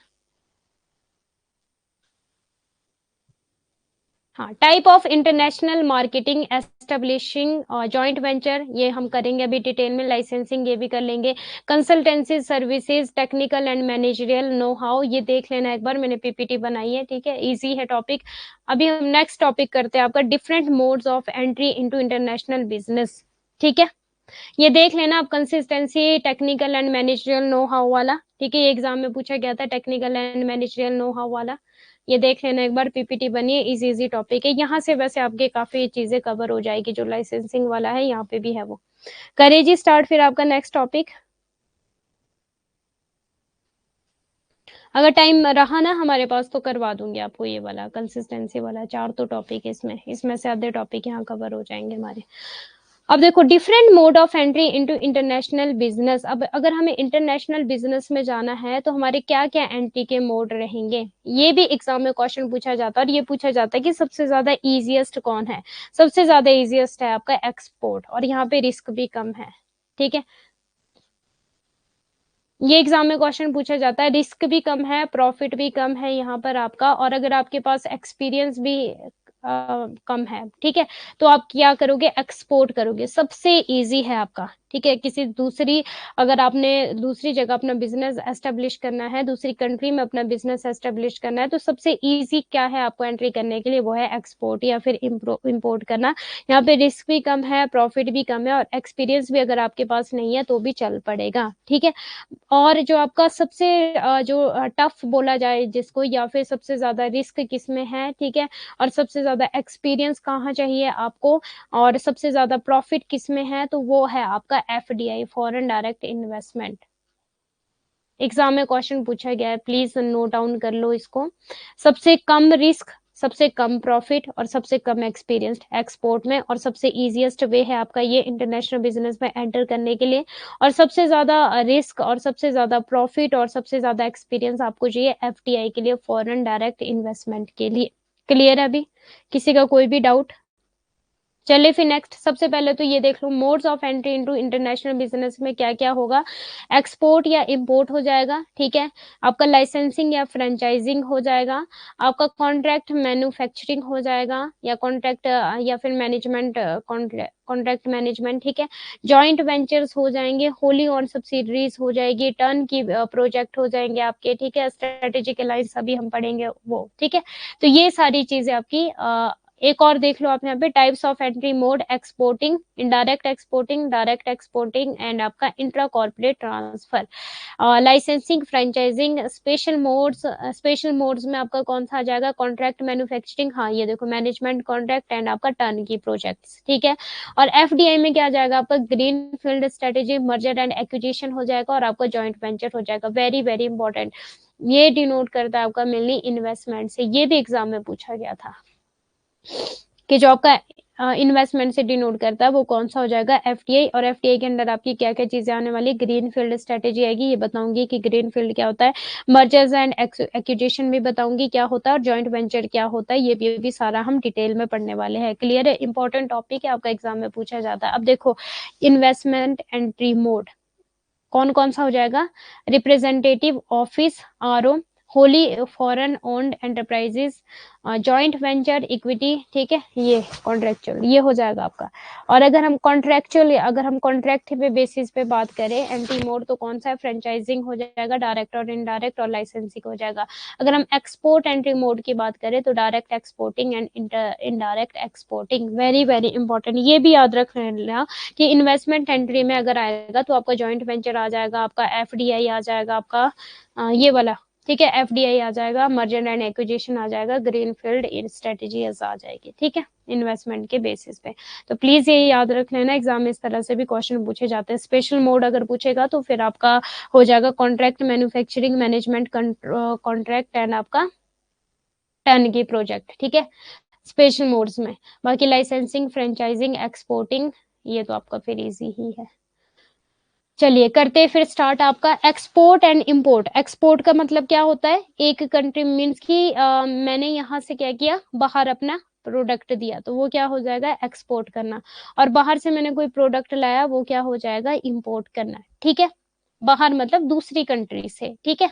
हाँ, type of international marketing establishing joint venture, ये हम करेंगे अभी डिटेल में, लाइसेंसिंग ये भी कर लेंगे, consultancy services, technical and managerial know how, ये देख लेना एक बार, मैंने पीपीटी बनाई है, ठीक है, इजी है टॉपिक। अभी हम नेक्स्ट टॉपिक करते हैं आपका different modes of entry into international business, ठीक है। ये देख लेना आप, consistency, technical and managerial know how वाला, ठीक है, ये एग्जाम में पूछा गया था technical and managerial know how वाला, ये देख लेना एक बार, पीपीटी बनी है, इजी इजी टॉपिक है, यहाँ से वैसे आपके काफी चीजें कवर हो जाएगी, जो लाइसेंसिंग वाला है यहाँ पे भी है वो। करिए जी स्टार्ट फिर आपका नेक्स्ट टॉपिक, अगर टाइम रहा ना हमारे पास तो करवा दूंगी आपको ये वाला कंसिस्टेंसी वाला, चार तो टॉपिक इसमें, इसमें से आधे टॉपिक यहाँ कवर हो जाएंगे हमारे। अब देखो different mode of entry into international business, अब अगर हमें इंटरनेशनल बिजनेस में जाना है तो हमारे क्या क्या एंट्री के मोड रहेंगे, ये भी एग्जाम में क्वेश्चन पूछा जाता है, और ये पूछा जाता है कि सबसे ज्यादा इजीएस्ट कौन है, सबसे ज्यादा इजीएस्ट है आपका एक्सपोर्ट, और यहाँ पे रिस्क भी कम है, ठीक है। ये एग्जाम में क्वेश्चन पूछा जाता है, रिस्क भी कम है, प्रॉफिट भी कम है यहाँ पर आपका, और अगर आपके पास एक्सपीरियंस भी कम है, ठीक है, तो आप क्या करोगे, एक्सपोर्ट करोगे, सबसे इजी है आपका, ठीक है। किसी दूसरी, अगर आपने दूसरी जगह अपना बिजनेस एस्टेब्लिश करना है, दूसरी कंट्री में अपना बिजनेस एस्टेब्लिश करना है, तो सबसे इजी क्या है आपको एंट्री करने के लिए, वो है एक्सपोर्ट या फिर इम्पोर्ट करना। यहाँ पे रिस्क भी कम है, प्रॉफिट भी कम है, और एक्सपीरियंस भी अगर आपके पास नहीं है तो भी चल पड़ेगा, ठीक है। और जो आपका सबसे जो टफ बोला जाए जिसको, या फिर सबसे ज्यादा रिस्क किसमें है, ठीक है, और सबसे ज्यादा एक्सपीरियंस कहाँ चाहिए आपको, और सबसे ज्यादा प्रॉफिट किसमें है, तो वो है आपका FDI, foreign direct investment. Exam में क्वेश्चन पूछा गया है, प्लीज नोट डाउन कर लो इसको। सबसे कम रिस्क, सबसे कम प्रॉफिट, और सबसे कम एक्सपीरियंस्ड एक्सपोर्ट में, और सबसे इजीएस्ट वे है आपका ये इंटरनेशनल बिजनेस में एंटर करने के लिए, और सबसे ज्यादा रिस्क और सबसे ज्यादा प्रॉफिट और सबसे ज्यादा एक्सपीरियंस आपको चाहिए एफडीआई के लिए, फॉरेन डायरेक्ट इन्वेस्टमेंट के लिए। क्लियर है अभी, किसी का कोई भी डाउट? चलिए फिर नेक्स्ट, सबसे पहले तो ये देख लो modes of entry into international business में क्या क्या होगा, एक्सपोर्ट या इंपोर्ट हो जाएगा, ठीक है, आपका लाइसेंसिंग या फ्रेंचाइजिंग हो जाएगा, आपका कॉन्ट्रैक्ट मैन्युफैक्चरिंग हो जाएगा, या कॉन्ट्रैक्ट या फिर मैनेजमेंट, कॉन्ट्रैक्ट मैनेजमेंट, ठीक है, जॉइंट वेंचर्स हो जाएंगे, होली ऑन सब्सिडरीज हो जाएगी, टर्न की प्रोजेक्ट हो जाएंगे आपके, ठीक है, स्ट्रेटेजिक अलायंस अभी हम पढ़ेंगे वो, ठीक है। तो ये सारी चीजें आपकी एक और देख लो आप यहाँ पे, types of entry mode, exporting, indirect exporting, direct exporting, and आपका intra corporate transfer, licensing, franchising, special modes में आपका कौन सा आ जाएगा, कॉन्ट्रैक्ट मैन्युफैक्चरिंग, हाँ ये देखो मैनेजमेंट कॉन्ट्रैक्ट, एंड आपका टर्न की प्रोजेक्ट्स, ठीक है। और एफडीआई में क्या आ जाएगा आपका, green field strategy, merger and acquisition हो जाएगा, और आपका जॉइंट वेंचर हो जाएगा, वेरी वेरी इंपॉर्टेंट, ये डिनोट करता है आपका मेनली इन्वेस्टमेंट से, ये भी एग्जाम में पूछा गया था कि जो आपका इन्वेस्टमेंट से डिनोट करता है वो कौन सा हो जाएगा, एफडीआई, और एफडीआई के अंदर आपकी क्या क्या चीजें आने वाली, ग्रीन फील्ड स्ट्रेटेजी आएगी, ये बताऊंगी कि ग्रीन फील्ड क्या होता है, मर्जर्स एंड एक्विजिशन भी बताऊंगी क्या होता है, और जॉइंट वेंचर क्या होता है, ये भी सारा हम डिटेल में पढ़ने वाले हैं। क्लियर है, इंपॉर्टेंट टॉपिक है, आपका एग्जाम में पूछा जाता है। अब देखो इन्वेस्टमेंट एंट्री मोड कौन कौन सा हो जाएगा, representative office, RO, Holi foreign owned enterprises, joint venture, equity, ठीक है, ये कॉन्ट्रेक्चुअल ये हो जाएगा आपका। और अगर हम कॉन्ट्रेक्चुअल, अगर हम कॉन्ट्रैक्ट पे बेसिस पे बात करें एंटी मोड, तो कौन सा है, फ्रेंचाइजिंग हो जाएगा, डायरेक्ट और इनडायरेक्ट, और लाइसेंसिंग हो जाएगा। अगर हम एक्सपोर्ट एंट्री मोड की बात करें तो direct exporting and indirect exporting. Very very important, ये भी याद रख लेना कि इन्वेस्टमेंट एंट्री में अगर आएगा तो आपका जॉइंट वेंचर आ जाएगा, आपका एफडीआई आ जाएगा, आपका ये वाला, ठीक है, एफडीआई आ जाएगा, मर्जर एंड एक्विजिशन आ जाएगा, ग्रीन फील्ड स्ट्रेटेजी आ जाएगी, ठीक है, इन्वेस्टमेंट के बेसिस पे। तो प्लीज ये याद रख लेना, एग्जाम में इस तरह से भी क्वेश्चन पूछे जाते हैं। स्पेशल मोड अगर पूछेगा तो फिर आपका हो जाएगा contract manufacturing management contract and आपका टर्न की प्रोजेक्ट, ठीक है, स्पेशल मोड्स में। बाकी लाइसेंसिंग, फ्रेंचाइजिंग, एक्सपोर्टिंग, ये तो आपका फिर इजी ही है। चलिए करते हैं फिर स्टार्ट आपका एक्सपोर्ट एंड इंपोर्ट। एक्सपोर्ट का मतलब क्या होता है, एक कंट्री मीन्स की मैंने यहाँ से क्या किया, बाहर अपना प्रोडक्ट दिया, तो वो क्या हो जाएगा, एक्सपोर्ट करना। और बाहर से मैंने कोई प्रोडक्ट लाया, वो क्या हो जाएगा, इंपोर्ट करना, ठीक है। बाहर मतलब दूसरी कंट्री से, ठीक है।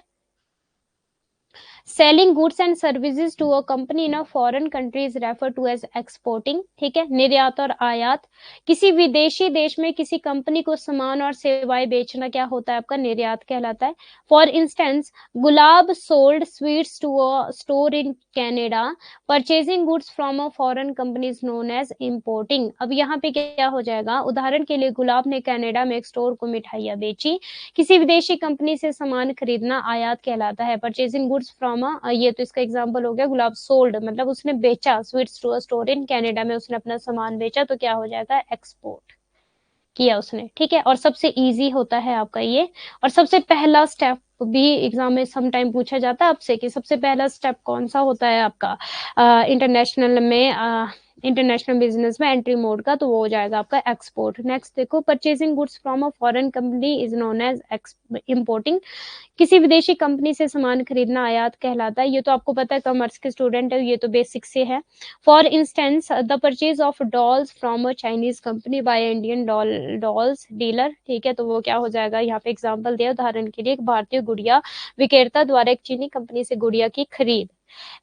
Selling goods and services to a company in a foreign country is refer to as exporting, ठीक है। निर्यात और आयात, किसी विदेशी देश में किसी कंपनी को सामान और सेवाएं बेचना क्या होता है, आपका निर्यात कहलाता है। For instance, Gulab sold sweets to a store in Canada, purchasing goods from a foreign company is known as importing. अब यहाँ पे क्या हो जाएगा, उदाहरण के लिए गुलाब ने कनाडा में एक स्टोर को मिठाइयां बेची। किसी विदेशी कंपनी से सामान खरीदना आयात कहलाता है। परचेजिंग गुड्स फ्रॉम ये तो इसका एग्जांपल हो गया, गुलाब सोल्ड मतलब उसने बेचा, sweets to a store in Canada में उसने अपना सामान बेचा, तो क्या हो जाएगा, एक्सपोर्ट किया उसने, ठीक है। और सबसे इजी होता है आपका ये, और सबसे पहला स्टेप भी एग्जाम में सम टाइम पूछा जाता है आपसे कि सबसे पहला स्टेप कौन सा होता है आपका इंटरनेशनल में, इंटरनेशनल बिजनेस में एंट्री मोड का, तो वो हो जाएगा आपका एक्सपोर्ट। नेक्स्ट देखो, purchasing goods from a foreign company is known as importing. किसी विदेशी कंपनी से सामान खरीदना आयात कहलाता है। ये तो आपको पता है, कॉमर्स के स्टूडेंट है, ये तो बेसिक से है। For instance, the purchase of dolls from a Chinese company by Indian dolls dealer, ठीक है, तो वो क्या हो जाएगा, यहाँ पे एग्जांपल दिया, उदाहरण के लिए एक भारतीय गुड़िया विक्रेता द्वारा एक चीनी कंपनी से गुड़िया की खरीद।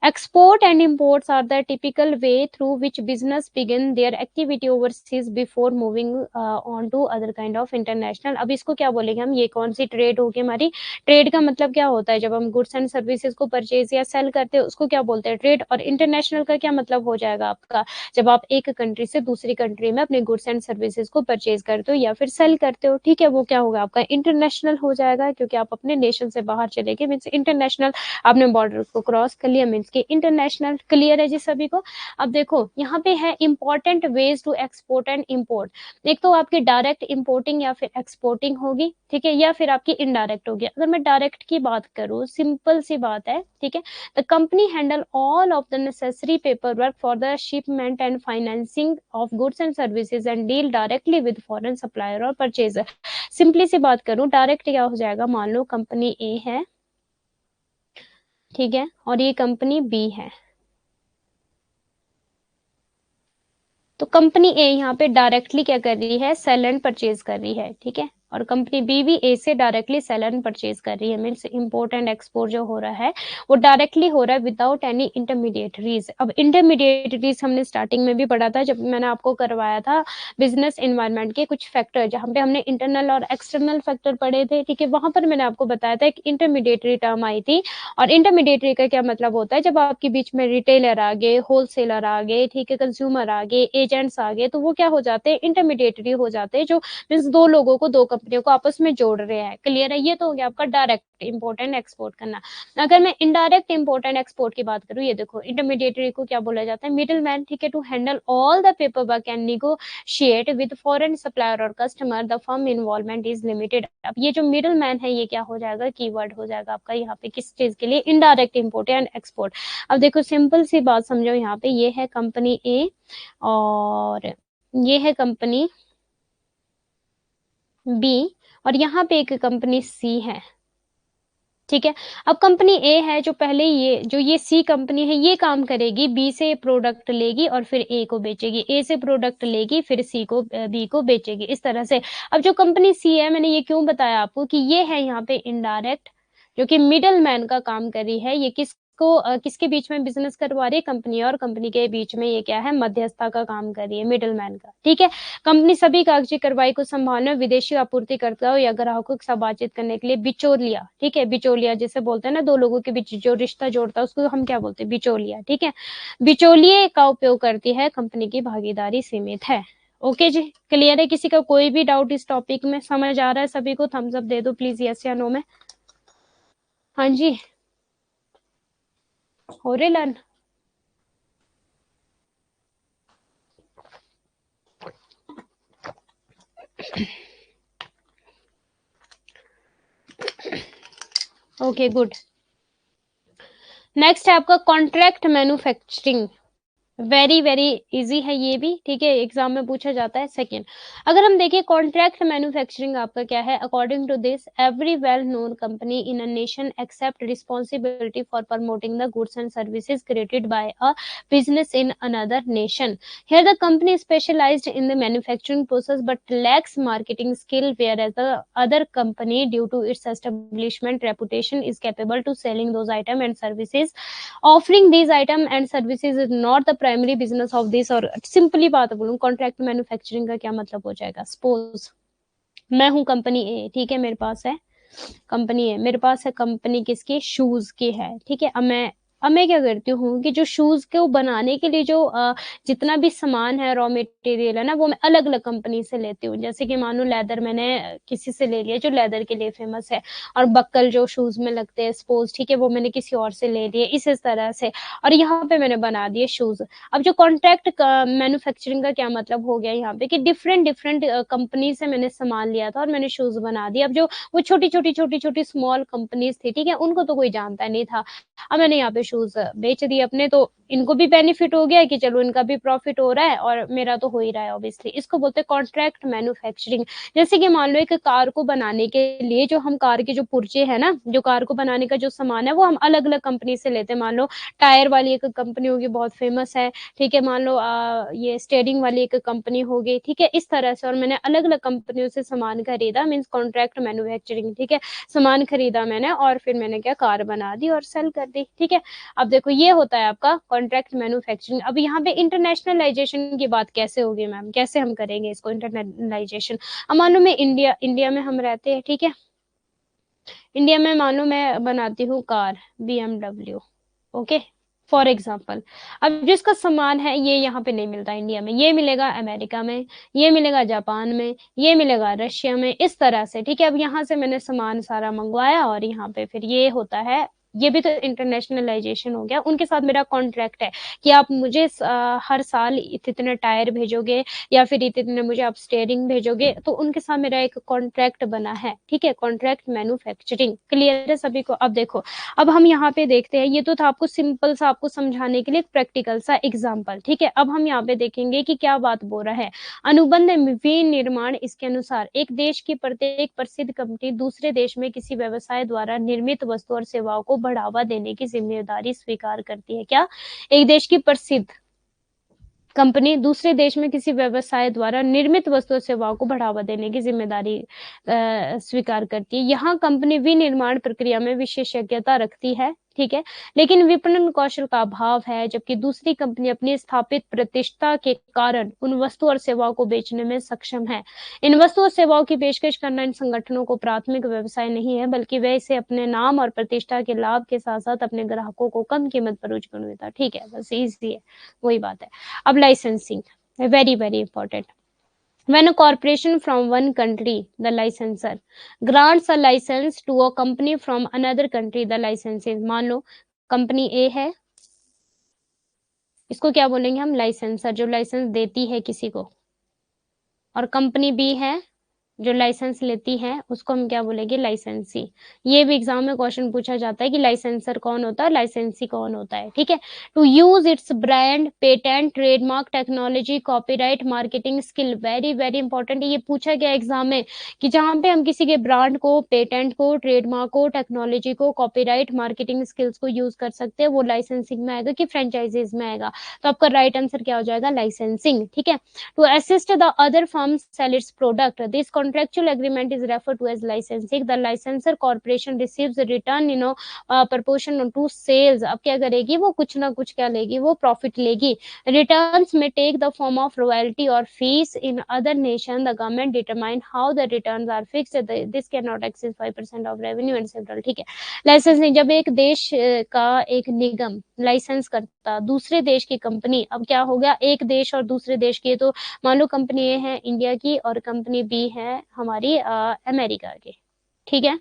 Export and imports are the typical way through which business begin their activity overseas before moving on to other kind of international। अब इसको क्या बोलेंगे हम, ये कौन सी ट्रेड होगी हमारी, ट्रेड का मतलब क्या होता है, जब हम गुड्स एंड सर्विसेज को परचेज या सेल करते हैं उसको क्या बोलते हैं, ट्रेड। और इंटरनेशनल का क्या मतलब हो जाएगा आपका, जब आप एक कंट्री से दूसरी कंट्री में अपने गुड्स एंड सर्विसेज को परचेज करते हो या फिर सेल करते हो, ठीक है, वो क्या होगा आपका इंटरनेशनल हो जाएगा, क्योंकि आप अपने नेशन से बाहर चले गए, मीन्स इंटरनेशनल, आपने बॉर्डर को क्रॉस कर लिया, मीन्स के इंटरनेशनल। क्लियर है जी सभी को। अब देखो यहाँ पे है important ways to export and import. एक तो आपकी डायरेक्ट इंपोर्टिंग या फिर एक्सपोर्टिंग होगी, ठीक है, या फिर आपकी इनडायरेक्ट होगी। अगर मैं डायरेक्ट की बात करूँ, सिंपल सी बात है, ठीक है, the company handle all of the necessary paper work for the shipment and financing of goods and services and deal directly with foreign supplier और परचेजर। सिंपली सी बात करूँ, डायरेक्ट क्या हो जाएगा, मान लो कंपनी ए है, ठीक है, और ये कंपनी बी है, तो कंपनी ए यहाँ पे डायरेक्टली क्या कर रही है, सेल एंड परचेज कर रही है, ठीक है, और कंपनी बी भी ए से डायरेक्टली सेल एंड परचेज कर रही है। मीन्स इंपोर्ट एंड एक्सपोर्ट जो हो रहा है वो डायरेक्टली हो रहा है विदाउट एनी इंटरमीडिएटरीज। अब इंटरमीडिएटरीज हमने स्टार्टिंग में भी पढ़ा था, जब मैंने आपको करवाया था बिजनेस एनवायरनमेंट के कुछ फैक्टर, जहाँ पे हमने इंटरनल और एक्सटर्नल फैक्टर पढ़े थे, ठीक है, वहां पर मैंने आपको बताया था एक इंटरमीडिएटरी टर्म आई थी। और इंटरमीडिएटरी का क्या मतलब होता है, जब आपके बीच में रिटेलर आ गए, होलसेलर आ गए, ठीक है, कंज्यूमर आ गए, एजेंट्स आ गए, तो वो क्या हो जाते हैं, इंटरमीडिएटरी हो जाते हैं, जो मीन्स दो लोगों को, दो कंपनियों को आपस में जोड़ रहे हैं। क्लियर है, ये तो हो गया आपका डायरेक्ट इंपोर्ट एंड एक्सपोर्ट करना। अगर मैं इनडायरेक्ट इंपोर्ट एंड एक्सपोर्ट की बात करूँ, ये देखो इंटरमीडिएटरी को क्या बोला जाता है, मिडिल मैन, ठीक है, to handle all the paper work and negotiate with foreign supplier और customer, the firm involvement is limited. अब ये जो मिडिल मैन है, ये क्या हो जाएगा, कीवर्ड हो जाएगा आपका यहाँ पे, किस चीज के लिए, इनडायरेक्ट इंपोर्ट एंड एक्सपोर्ट। अब देखो सिंपल सी बात समझो, यहाँ पे ये है कंपनी ए और ये है कंपनी बी, और यहाँ पे एक कंपनी सी है, ठीक है। अब कंपनी ए है, जो पहले ये जो ये सी कंपनी है, ये काम करेगी, बी से प्रोडक्ट लेगी और फिर ए को बेचेगी, ए से प्रोडक्ट लेगी फिर सी को बी को बेचेगी, इस तरह से। अब जो कंपनी सी है, मैंने ये क्यों बताया आपको कि ये है यहाँ पे इनडायरेक्ट, जो कि मिडल मैन का काम कर रही है। ये किसके बीच में बिजनेस करवा रही है? कंपनी और कंपनी के बीच में ये क्या है? मध्यस्थता का काम कर रही है, मिडल मैन का। ठीक है, कंपनी सभी कागजी कार्रवाई को संभालने, विदेशी आपूर्तिकर्ताओं या ग्राहकों से बातचीत करने के लिए बिचौलिया, ठीक है, बिचौलिया जिसे बोलते हैं ना, दो लोगों के बीच जो रिश्ता जोड़ता है उसको हम क्या बोलते हैं? बिचौलिया। ठीक है, बिचौलिए का उपयोग करती है, कंपनी की भागीदारी सीमित है। ओके जी, क्लियर है? किसी का कोई भी डाउट इस टॉपिक में? समझ आ रहा है सभी को? थम्स अप दे दो प्लीज, यस या नो में। हाँ जी, हो रहे लर्न? Okay good. नेक्स्ट है आपका contract manufacturing. Very very easy है ये भी, ठीक है, एग्जाम में पूछा जाता है। सेकेंड, अगर हम देखिए कॉन्ट्रैक्ट मैन्युफैक्चरिंग आपका क्या है? According to this, every well known company in a nation accept responsibility for promoting the goods and services created by a business in another nation. Here the company specialized in the manufacturing process but lacks marketing skill, whereas the other company, due to its establishment reputation, is capable to selling those items and services. Offering these items and services is not the primary business of this। और simply बात बोलूं, contract manufacturing का क्या मतलब हो जाएगा? Suppose मैं हूं कंपनी ए, ठीक है, मेरे पास है कंपनी है, मेरे पास है कंपनी किसकी? शूज की है। ठीक है, अब मैं क्या करती हूँ कि जो शूज को बनाने के लिए जो जितना भी सामान है, रॉ मटेरियल है ना, वो मैं अलग अलग कंपनी से लेती हूँ। जैसे कि मानो लेदर मैंने किसी से ले लिया जो लेदर के लिए फेमस है, और बक्कल जो शूज में लगते हैं सपोज, ठीक है, वो मैंने किसी और से ले लिए, इस तरह से, और यहाँ पे मैंने बना दिए शूज। अब जो कॉन्ट्रैक्ट मैन्युफैक्चरिंग का क्या मतलब हो गया यहाँ पे कि डिफरेंट डिफरेंट कंपनी से मैंने सामान लिया था और मैंने शूज बना दिया। अब जो वो छोटी छोटी स्मॉल कंपनीज थी, ठीक है, उनको तो कोई जानता नहीं था। अब मैंने यहाँ पे शूज बेच दिए अपने, तो इनको भी बेनिफिट हो गया कि चलो इनका भी प्रॉफिट हो रहा है और मेरा तो हो ही रहा है ऑब्वियसली। इसको बोलते हैं कॉन्ट्रैक्ट मैन्युफैक्चरिंग। जैसे कि मान लो एक कार को बनाने के लिए जो हम कार के जो पुर्जे है ना, जो कार को बनाने का जो सामान है, वो हम अलग अलग कंपनी से लेते हैं। मान लो टायर वाली एक कंपनी होगी, बहुत फेमस है, ठीक है, मान लो ये स्टेयरिंग वाली एक कंपनी होगी, ठीक है, इस तरह से। और मैंने अलग अलग कंपनियों से सामान खरीदा, मीन्स कॉन्ट्रैक्ट मैन्युफैक्चरिंग। ठीक है, सामान खरीदा मैंने और फिर मैंने क्या, कार बना दी और सेल कर दी। ठीक है, अब देखो ये होता है आपका कॉन्ट्रैक्ट मैन्युफैक्चरिंग। अब यहाँ पे इंटरनेशनलाइजेशन की बात कैसे होगी मैम? कैसे हम करेंगे इसको इंटरनेशनलाइजेशन? अब मान लो मैं इंडिया में हम रहते हैं, ठीक है, इंडिया में मान लो मैं बनाती हूँ car BMW, okay, for example. अब जिसका सामान है ये यहाँ पे नहीं मिलता इंडिया में, ये मिलेगा अमेरिका में, ये मिलेगा जापान में, ये मिलेगा रशिया में, इस तरह से। ठीक है, अब यहाँ से मैंने सामान सारा मंगवाया और यहाँ पे फिर ये होता है, ये भी तो इंटरनेशनलाइजेशन हो गया। उनके साथ मेरा कॉन्ट्रैक्ट है कि आप मुझे हर साल इतने टायर भेजोगे या फिर इतने मुझे आप स्टेयरिंग भेजोगे, तो उनके साथ मेरा एक कॉन्ट्रैक्ट बना है। ठीक है, कॉन्ट्रैक्ट मैन्युफैक्चरिंग। क्लियर है सभी को? अब देखो, अब हम यहाँ पे देखते हैं, ये तो था आपको सिंपल सा, आपको समझाने के लिए प्रैक्टिकल सा एग्जाम्पल। ठीक है, अब हम यहाँ पे देखेंगे कि क्या बात बोल रहा है। अनुबंध विनिर्माण, इसके अनुसार एक देश की प्रत्येक प्रसिद्ध कंपनी दूसरे देश में किसी व्यवसाय द्वारा निर्मित वस्तु और सेवाओं को बढ़ावा देने की जिम्मेदारी स्वीकार करती है। क्या? एक देश की प्रसिद्ध कंपनी दूसरे देश में किसी व्यवसाय द्वारा निर्मित वस्तु और सेवाओं को बढ़ावा देने की जिम्मेदारी स्वीकार करती है। यहाँ कंपनी विनिर्माण प्रक्रिया में विशेषज्ञता रखती है, ठीक है, लेकिन विपणन कौशल का अभाव है, जबकि दूसरी कंपनी अपनी स्थापित प्रतिष्ठा के कारण उन वस्तु और सेवाओं को बेचने में सक्षम है। इन वस्तु और सेवाओं की पेशकश करना इन संगठनों को प्राथमिक व्यवसाय नहीं है, बल्कि वे इसे अपने नाम और प्रतिष्ठा के लाभ के साथ साथ अपने ग्राहकों को कम कीमत पर उच्च गुणवत्ता। ठीक है, बस इजी है, वही बात है। अब licensing, very very important. When a corporation from one country, the licensor, grants a license to a company from another country, the licenses। मान लो कंपनी ए है, इसको क्या बोलेंगे हम? लाइसेंसर, जो लाइसेंस देती है किसी को। और कंपनी बी है जो लाइसेंस लेती है, उसको हम क्या बोलेंगे? लाइसेंसी। ये भी एग्जाम में क्वेश्चन पूछा जाता है कि लाइसेंसर कौन होता है, लाइसेंसी कौन होता है। ठीक है, to use its brand, patent, trademark, technology, copyright, marketing skill. Very very important, ये पूछा गया एग्जाम में कि जहां पे हम किसी के ब्रांड को, पेटेंट को, ट्रेडमार्क को, टेक्नोलॉजी को, कॉपीराइट, मार्केटिंग स्किल्स को यूज कर सकते हैं, वो लाइसेंसिंग में आएगा कि फ्रेंचाइजीज में आएगा? तो आपका राइट आंसर क्या हो जाएगा? लाइसेंसिंग। ठीक है, to assist the other firm sell its product, this contractual agreement is referred to as licensing. The licensor corporation receives a return proportion to sales. अब क्या करेगी वो, कुछ ना कुछ क्या लेगी वो, प्रॉफिट लेगी. Returns may take the form of royalty or fees. In other nation, the government determine how the returns are fixed. This cannot exceed 5% of revenue and several. ठीक है. लाइसेंसिंग, जब एक देश का एक निगम लाइसेंस करता दूसरे देश की कंपनी, अब क्या हो गया, एक देश और दूसरे देश की, तो मान लो कंपनी ए है इंडिया की और कंपनी बी है हमारी अमेरिका की. ठीक है.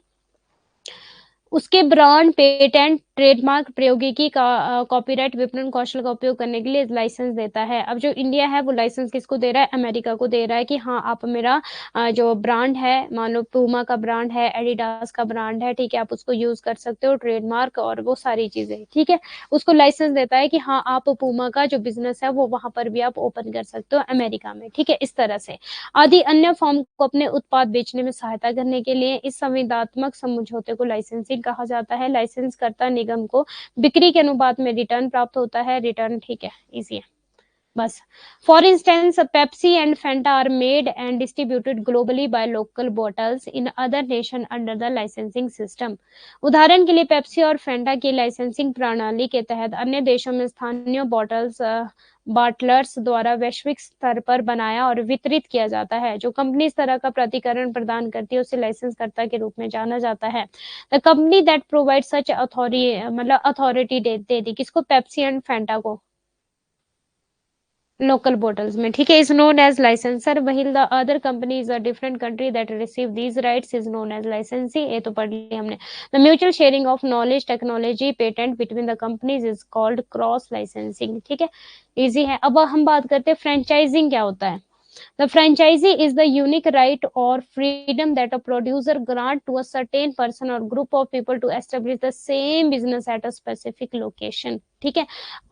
उसके ब्रांड, पेटेंट, ट्रेडमार्क, प्रौद्योगिकी का कॉपीराइट, विपणन कौशल का उपयोग करने के लिए लाइसेंस देता है. अब जो इंडिया है वो लाइसेंस किसको दे रहा है, अमेरिका को दे रहा है कि हाँ आप मेरा जो ब्रांड है, मान लो पूमा का ब्रांड है, एडिडास का ब्रांड है, ठीक है, आप उसको यूज कर सकते हो, ट्रेडमार्क और वो सारी चीजें. ठीक है. उसको लाइसेंस देता है कि हाँ आप पूमा का जो बिजनेस है वो वहां पर भी आप ओपन कर सकते हो अमेरिका में. ठीक है. इस तरह से आदि अन्य फॉर्म को अपने उत्पाद बेचने में सहायता करने के लिए इस संविदात्मक समझौते को लाइसेंसिंग कहा जाता है. लाइसेंस करता निगम को बिक्री के अनुपात में रिटर्न प्राप्त होता है. रिटर्न, ठीक है, इजी है बस. For instance, Pepsi and Fanta are made and distributed globally by local bottles in other nation under the licensing system. उदाहरण के लिए पेप्सी और फेंटा की लाइसेंसिंग प्रणाली के तहत अन्य देशों में स्थानीय बॉटलर्स द्वारा वैश्विक स्तर पर बनाया और वितरित किया जाता है. जो कंपनी इस तरह का प्रतिकरण प्रदान करती है उसे लाइसेंसकर्ता के रूप में जाना जाता है. The company that provide such authority दे दी किसको, पेप्सी एंड फेंटा को, लोकल बॉटल्स में. ठीक है. Is known as licensor. वही the other company is a different country that receive these rights is known as licensee. ये तो पढ़ लिया हमने. The mutual sharing of knowledge, technology, patent between the companies is called cross licensing. ठीक है. Easy है. अब हम बात करते हैं फ्रेंचाइजिंग क्या होता है. The franchisee is the unique right or freedom that a producer grant to a certain person or group of people to establish the same business at a specific location. ठीक है.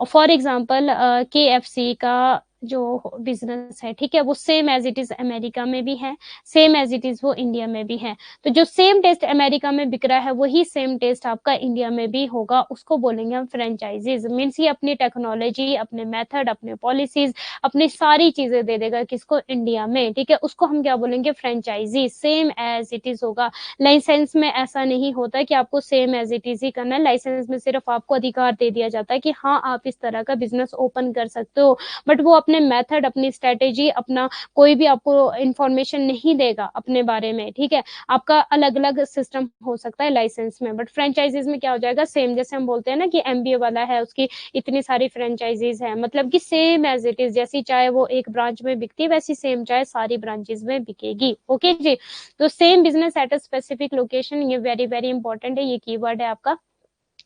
फॉर एग्जाम्पल KFC का जो business है, ठीक है, वो same as it is America में भी है, सेम एज इट इज वो इंडिया में भी है. तो जो सेम टेस्ट अमेरिका में बिक रहा है वही सेम टेस्ट आपका इंडिया में भी होगा, उसको बोलेंगे हम फ्रेंचाइजीज. मीन्स ये अपनी टेक्नोलॉजी, अपने मेथड, अपने पॉलिसीज, अपनी सारी चीजें दे देगा किसको, इंडिया में. ठीक है. उसको हम क्या बोलेंगे, franchisee. Same as it is होगा. लाइसेंस में ऐसा नहीं होता कि आपको सेम एज इट इज ही करना है. लाइसेंस में सिर्फ आपको अधिकार दे दिया जाता है कि हाँ आप इस तरह का बिजनेस ओपन कर सकते हो, बट वो अपने मेथड, अपनी स्ट्रेटेजी, अपना कोई भी आपको इंफॉर्मेशन नहीं देगा अपने बारे में. ठीक है. आपका अलग अलग सिस्टम हो सकता है लाइसेंस में, बट फ्रेंचाइजीज में क्या हो जाएगा, सेम. जैसे हम बोलते हैं ना कि MBA वाला है उसकी इतनी सारी फ्रेंचाइजीज है, मतलब कि सेम एज इट इज, जैसी चाहे वो एक ब्रांच में बिकती है वैसी सेम चाहे सारी ब्रांचेस में बिकेगी. ओके जी. तो same business at a specific location, ये वेरी वेरी इंपॉर्टेंट है, ये कीवर्ड है आपका.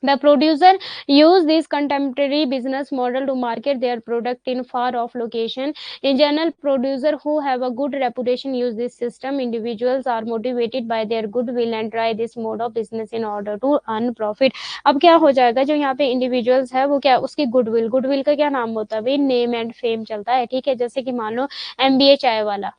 The producer use this contemporary business model to market their product in far off location. In general, producer who have a good reputation use this system. Individuals are motivated by their goodwill and try this mode of business in order to earn profit. अब क्या हो जाएगा, जो यहाँ पे individuals है वो क्या, उसकी गुडविल का क्या नाम होता है भाई, नेम एंड फेम चलता है. ठीक है. जैसे कि मान लो MBA चाय वाला,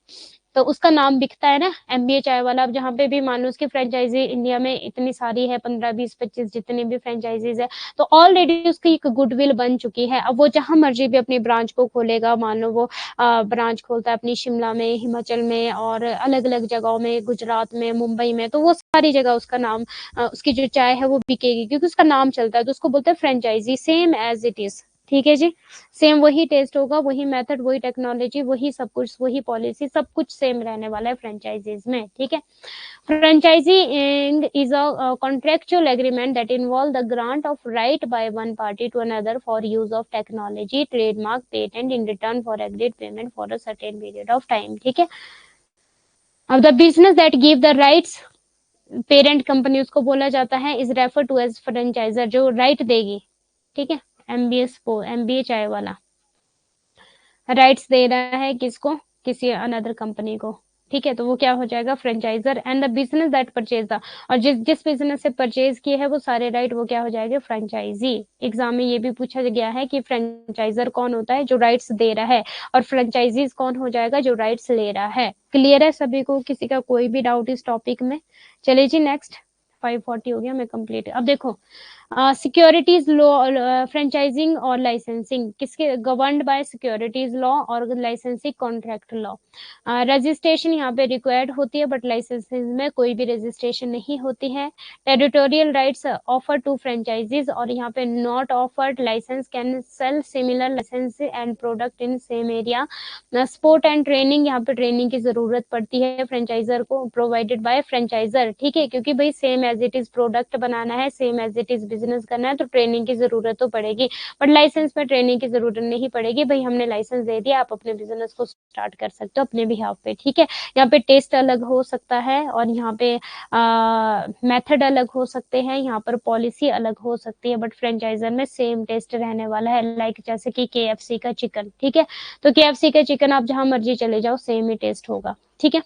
तो उसका नाम बिकता है ना, MBA चाय वाला. अब जहाँ पे भी मान लो उसकी फ्रेंचाइजी इंडिया में इतनी सारी है, 15, 20, 25 जितनी भी फ्रेंचाइजीज है, तो ऑलरेडी उसकी एक गुडविल बन चुकी है. अब वो जहां मर्जी भी अपनी ब्रांच को खोलेगा, मान लो वो ब्रांच खोलता है अपनी शिमला में, हिमाचल में और अलग अलग जगहों में, गुजरात में, मुंबई में, तो वो सारी जगह उसका नाम, उसकी जो चाय है वो बिकेगी क्योंकि उसका नाम चलता है. तो उसको बोलते हैं franchisee. Same as it is. ठीक है जी. सेम वही टेस्ट होगा, वही मेथड, वही टेक्नोलॉजी, वही सब कुछ, वही पॉलिसी, सब कुछ सेम रहने वाला है फ्रेंचाइजीज में. ठीक है. Franchising is a contractual agreement that involve the grant of right by one party to another for use of technology, trademark, patent in return for agreed payment for a certain period of time. ठीक है. अब the business that give the rights, parent company उसको बोला जाता है, is refer to as franchiser, जो right देगी. ठीक है. MBA चाय वाला राइट्स दे रहा है किसको, किसी अनदर कंपनी को. ठीक है. तो वो क्या हो जाएगा, franchisor. And the business that purchase the, और जिस बिजनेस से परचेज किए है वो सारे राइट, वो क्या हो जाएगा, फ्रेंचाइजी. एग्जाम में ये भी पूछा गया है कि फ्रेंचाइजर कौन होता है, जो राइट्स दे रहा है, और फ्रेंचाइजीज कौन हो जाएगा, जो राइट्स ले रहा है. क्लियर है सभी को, किसी का कोई भी डाउट इस टॉपिक में. चलिए जी नेक्स्ट. 5:40 हो गया, मैं कंप्लीट. अब देखो सिक्योरिटीज लॉ, फ्रेंचाइजिंग और लाइसेंसिंग किसके गवर्नड बाय सिक्योरिटीज लॉ और लाइसेंसिंग कॉन्ट्रैक्ट लॉ। रजिस्ट्रेशन यहाँ पे रिक्वायर्ड होती है बट लाइसेंसिंग में कोई भी रजिस्ट्रेशन नहीं होती है। Territorial rights offer to franchisees और यहाँ पे not offered license can sell similar license and product in same area. Support and training, यहाँ पे ट्रेनिंग की जरूरत पड़ती है फ्रेंचाइजर को, प्रोवाइडेड बाय फ्रेंचाइजर, ठीक है, क्योंकि भाई same as it is product बनाना है, same as it is business करना है तो ट्रेनिंग की जरूरत तो पड़ेगी। बट लाइसेंस में ट्रेनिंग की जरूरत नहीं पड़ेगी, भाई हमने लाइसेंस दे दिया, आप अपने बिजनेस को स्टार्ट कर सकते हो अपने बिहाफ पे, ठीक है। यहाँ पे टेस्ट अलग हो सकता है और यहाँ पे मेथड अलग हो सकते हैं, यहाँ पर पॉलिसी अलग हो सकती है, बट फ्रेंचाइजर में सेम टेस्ट रहने वाला है। लाइक जैसे कि KFC का चिकन, ठीक है, तो KFC का चिकन आप जहां मर्जी चले जाओ सेम ही टेस्ट होगा, ठीक है।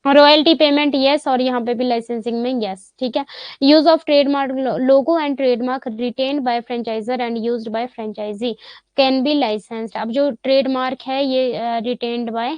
रॉयल्टी पेमेंट यस और यहाँ पे भी लाइसेंसिंग में यस, ठीक है। Use of trademark logo and trademark retained by franchiser and used by franchisee can be licensed. अब जो ट्रेडमार्क है ये retained by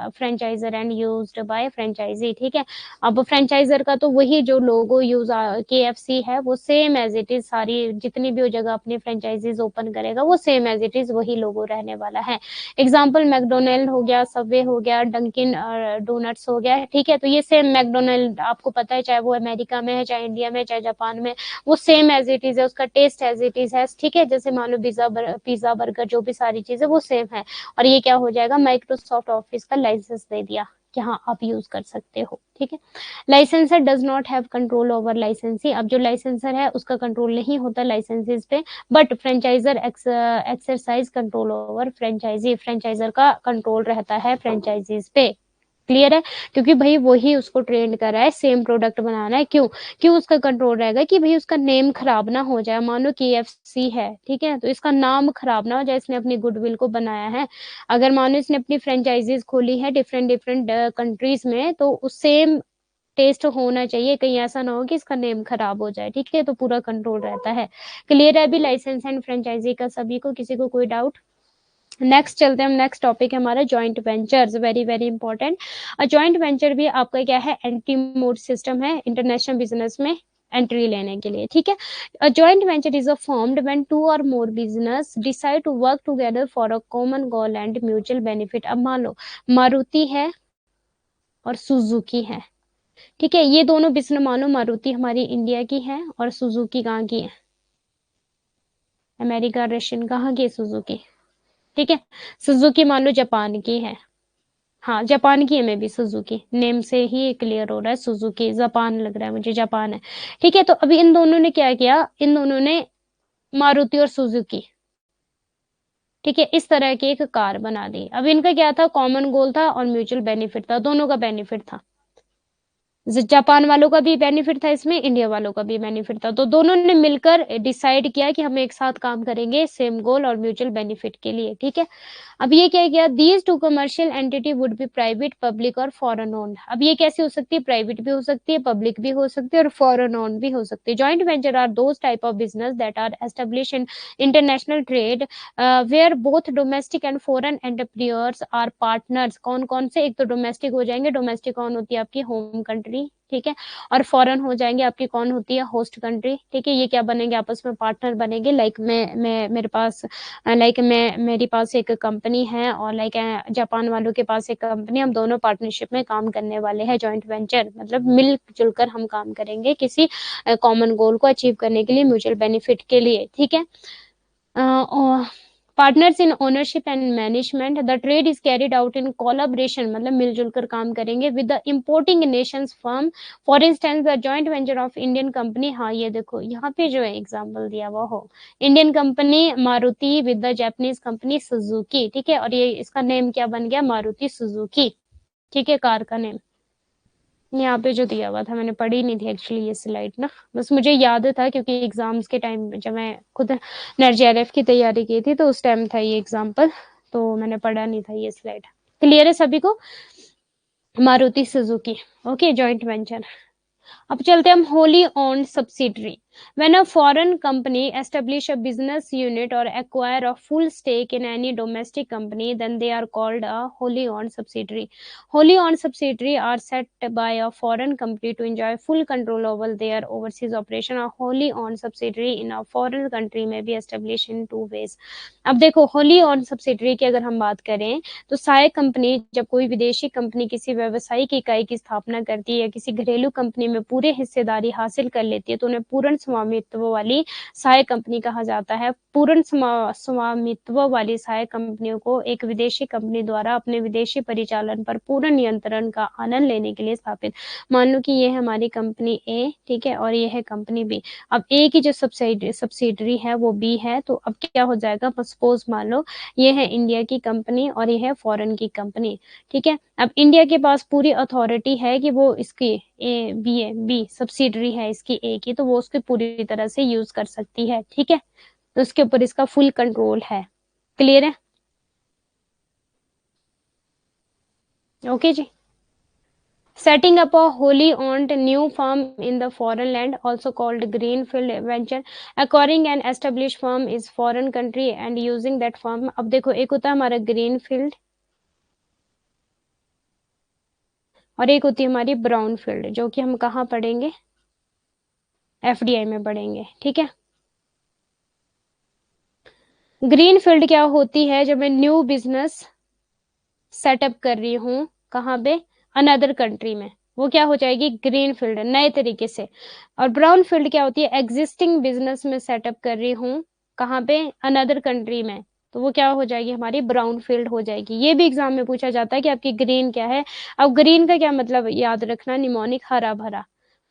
franchiser and used by franchisee, ठीक है। अब फ्रेंचाइजर का तो वही जो लोगो यूज KFC है वो सेम एज इट इज, सारी जितनी भी वो जगह अपनी फ्रेंचाइजीज ओपन करेगा वो सेम एज इट इज वही लोगो रहने वाला है। एग्जाम्पल मैकडोनल्ड हो गया, सबवे हो गया, डंकिन डोनट्स हो गया, ठीक है। तो ये सेम मैकडोनल्ड आपको पता है, चाहे वो अमेरिका में है, चाहे इंडिया में, चाहे जापान में, वो सेम एज इट इज है, उसका टेस्ट एज इट इज है, ठीक है। जैसे मान लो पिज्जा बर्गर जो भी सारी चीजें वो सेम है। और ये क्या हो जाएगा, माइक्रोसॉफ्ट ऑफिस का लाइसेंस दे दिया कि हाँ आप यूज कर सकते हो, ठीक है। Licensor does not have control over लाइसेंसी। अब जो लाइसेंसर है उसका कंट्रोल नहीं होता लाइसेंसेस पे, but franchiser exercise control over franchisee, franchiser का कंट्रोल रहता है फ्रेंचाइजीज पे। क्लियर है, क्योंकि भाई वही उसको ट्रेंड कर रहा है, सेम प्रोडक्ट बनाना है, क्यों क्यों उसका कंट्रोल रहेगा कि भाई उसका नेम खराब ना हो जाए। मान लो KFC है, ठीक है, तो इसका नाम खराब ना हो जाए, इसने अपनी गुडविल को बनाया है। अगर मान लो इसने अपनी फ्रेंचाइजीज खोली है डिफरेंट डिफरेंट कंट्रीज में, तो उस सेम टेस्ट होना चाहिए, कहीं ऐसा ना हो कि इसका नेम खराब हो जाए, ठीक है। तो पूरा कंट्रोल रहता है। क्लियर है अभी लाइसेंस एंड फ्रेंचाइजी का सभी को, किसी को कोई डाउट? नेक्स्ट चलते हैं हम, नेक्स्ट टॉपिक है हमारा joint ventures, very very important. Joint venture भी आपका क्या है, एंटी मोड सिस्टम है इंटरनेशनल बिजनेस में एंट्री लेने के लिए, ठीक है। A joint venture is a formed when two or more business decide to work together for a common goal and mutual benefit. अब मान लो मारुति है और सुजुकी है, ठीक है, ये दोनों बिजनेस, मान लो मारुति हमारी इंडिया की है और सुजुकी कहाँ की है, अमेरिका रशियन, कहाँ की है सुजुकी, ठीक है। सुजुकी मान लो जापान की है, हाँ जापान की है, मैं भी सुजुकी नेम से ही क्लियर हो रहा है, सुजुकी जापान लग रहा है मुझे, जापान है, ठीक है। तो अभी इन दोनों ने क्या किया, इन दोनों ने मारुति और सुजुकी, ठीक है, इस तरह की एक कार बना दी। अब इनका क्या था, कॉमन गोल था और म्यूचुअल बेनिफिट था, दोनों का बेनिफिट था। जापान वालों का भी बेनिफिट था इसमें, इंडिया वालों का भी बेनिफिट था, तो दोनों ने मिलकर डिसाइड किया कि हम एक साथ काम करेंगे सेम गोल और म्यूचुअल बेनिफिट के लिए, ठीक है। अब ये क्या किया, these two commercial entity would be private, public और फॉरेन ओन्ड। अब ये कैसे हो सकती है, प्राइवेट भी हो सकती है, पब्लिक भी हो सकती है और फॉरेन ओन्ड भी हो सकती है। Joint venture are those type of business that are establish in international trade where both domestic and foreign entrepreneurs are partners. कौन कौन से, एक तो डोमेस्टिक हो जाएंगे, डोमेस्टिक कौन होती है आपकी होम कंट्री, ठीक है, और फॉरेन हो जाएंगे आपकी कौन होती है होस्ट कंट्री, ठीक है। ये क्या बनेंगे, आपस में पार्टनर बनेंगे। लाइक मैं मेरे पास, लाइक मैं मेरे पास एक कंपनी है और लाइक जापान वालों के पास एक कंपनी, हम दोनों पार्टनरशिप में काम करने वाले हैं। जॉइंट वेंचर मतलब मिलजुल कर हम काम करेंगे किसी कॉमन गोल को अचीव करने के लिए, म्यूचुअल बेनिफिट के लिए, ठीक है। Partners in ownership and management, the trade is carried out in collaboration, मतलब मिलजुल कर काम करेंगे with the importing Nations firm. For instance the joint venture of Indian company, हाँ ये देखो यहाँ पे जो है एग्जांपल दिया हुआ हो, Indian company Maruti with the Japanese company Suzuki, ठीक है, और ये इसका नेम क्या बन गया, मारुति सुजुकी, ठीक है, कार का नेम। यहाँ पे जो दिया हुआ था, मैंने पढ़ी नहीं थी एक्चुअली ये स्लाइड ना, बस मुझे याद था क्योंकि एग्जाम्स के टाइम जब मैं खुद नेट JRF की तैयारी की थी तो उस टाइम था ये एग्जाम्पल, तो मैंने पढ़ा नहीं था ये स्लाइड। क्लियर है सभी को, Maruti Suzuki, okay, joint venture. अब चलते हैं हम wholly owned subsidiary. When a foreign company establish a business unit or acquire a full stake in any domestic company, then they are called a wholly owned subsidiary. Wholly owned subsidiary are set by a foreign company to enjoy full control over their overseas operation. A wholly owned subsidiary in a foreign country may be established in two ways. अब देखो, wholly owned subsidiary की अगर हम बात करें तो सहायक company, जब कोई विदेशी कंपनी किसी व्यवसायिक इकाई की स्थापना करती है या किसी घरेलू कंपनी में पूरे हिस्सेदारी हासिल कर लेती है तो उन्हें पूर्ण स्वामित्व वाली सहायक कंपनी कहा जाता है। पूर्ण स्वामित्व वाली सहायक कंपनियों को एक विदेशी कंपनी द्वारा अपने विदेशी परिचालन पर पूर्ण नियंत्रण का आनंद लेने के लिए स्थापित। मान लो कि ये है हमारी कंपनी ए, ठीक है, और ये है कंपनी बी। अब ए की जो सब्सिडरी है वो बी है, तो अब क्या हो जाएगा, सपोज मान लो ये है इंडिया की कंपनी और ये है फॉरेन की कंपनी, ठीक है। अब इंडिया के पास पूरी अथॉरिटी है कि वो इसकी बी सब्सिडरी है इसकी ए की, तो वो उसके पूरी तरह से यूज कर सकती है, ठीक है। तो उसके ऊपर इसका फुल कंट्रोल है। क्लियर है? ओके जी। Setting up a wholly owned new firm in the foreign land, also called greenfield venture. Acquiring an established firm is foreign country and using that firm. अब देखो, एक होता है हमारा greenfield और एक होती है हमारी ब्राउन फील्ड, जो कि हम कहाँ पढ़ेंगे, एफडीआई में पढ़ेंगे, ठीक है। ग्रीन फील्ड क्या होती है, जब मैं न्यू बिजनेस सेटअप कर रही हूँ, कहाँ पे, अनदर कंट्री में, वो क्या हो जाएगी, ग्रीन फील्ड, नए तरीके से। और ब्राउन फील्ड क्या होती है, एग्जिस्टिंग बिजनेस में सेटअप कर रही हूँ, कहाँ पे, अनदर कंट्री में, तो वो क्या हो जाएगी, हमारी ब्राउन फील्ड हो जाएगी। ये भी एग्जाम में पूछा जाता है कि आपकी ग्रीन क्या है। अब ग्रीन का क्या मतलब, याद रखना, निमोनिक, हरा भरा।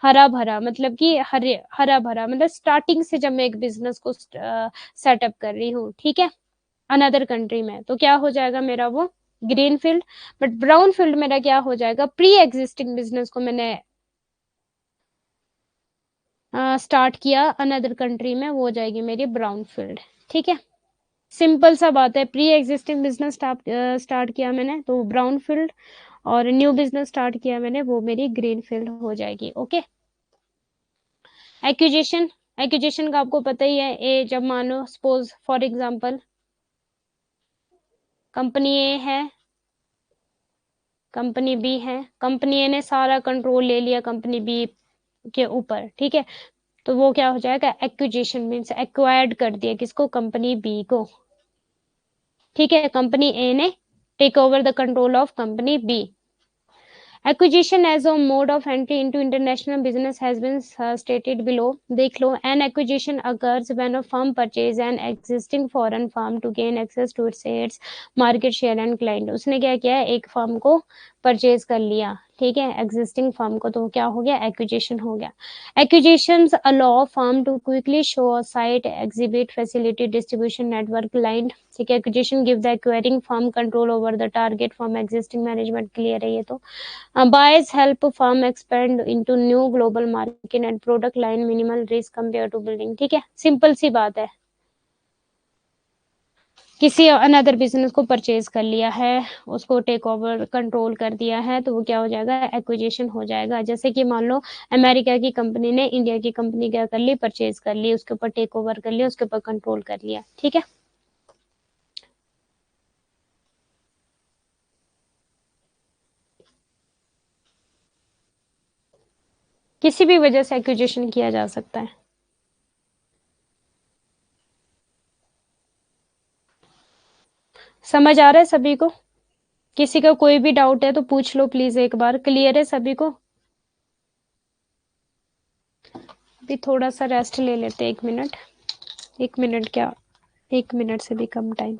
हरा भरा मतलब कि हरे, हरा भरा मतलब स्टार्टिंग से जब मैं एक बिजनेस को सेटअप कर रही हूँ, ठीक है, अनदर कंट्री में, तो क्या हो जाएगा मेरा वो green field. But brown field मेरा क्या हो जाएगा, प्री एग्जिस्टिंग बिजनेस को मैंने स्टार्ट किया अनदर कंट्री में, वो हो जाएगी मेरी ब्राउन फील्ड, ठीक है। सिंपल सा बात है, प्री एग्जिस्टिंग बिजनेस स्टार्ट किया मैंने तो ब्राउन फील्ड, और न्यू बिजनेस स्टार्ट किया मैंने, वो मेरी ग्रीन फील्ड हो जाएगी। ओके। एक्विजिशन, एक्विजिशन का आपको पता ही है, ए जब मानो सपोज फॉर एग्जांपल कंपनी ए है, कंपनी बी है, कंपनी ए ने सारा कंट्रोल ले लिया कंपनी बी के ऊपर, ठीक है, तो वो क्या हो जाएगा, एक्विजिशन मीन्स एक्वायर्ड कर दिया किसको, कंपनी बी को, ठीक है। कंपनी ए ने take over the control of company B. Acquisition as a mode of entry into international business has been stated below. देख लो, an acquisition occurs when a firm purchases an existing foreign firm to gain access to its market share and client. उसने क्या किया है, एक firm को purchase कर लिया, ठीक है, एग्जिस्टिंग फर्म को, तो क्या हो गया, एक्विजिशन हो गया। Acquisitions allow firm to quickly show a site, exhibit, facility, distribution network, client, ठीक है। Acquisition give the acquiring firm control over the target firm existing management, clear है ये तो। Buys help firm expand into new global market and product line, minimal risk compared to building, ठीक है, simple सी बात है। किसी अनदर बिजनेस को purchase कर लिया है, उसको टेक ओवर कंट्रोल कर दिया है, तो वो क्या हो जाएगा, एक्विजिशन हो जाएगा। जैसे कि मान लो अमेरिका की कंपनी ने इंडिया की कंपनी क्या कर ली, परचेज कर ली, उसके ऊपर टेक ओवर कर लिया, उसके ऊपर कंट्रोल कर लिया, ठीक है। किसी भी वजह से एक्विजिशन किया जा सकता है। समझ आ रहा है सभी को? किसी का कोई भी डाउट है तो पूछ लो प्लीज एक बार। क्लियर है सभी को? अभी थोड़ा सा रेस्ट ले लेते, 1 मिनट, 1 मिनट क्या, 1 मिनट से भी कम टाइम।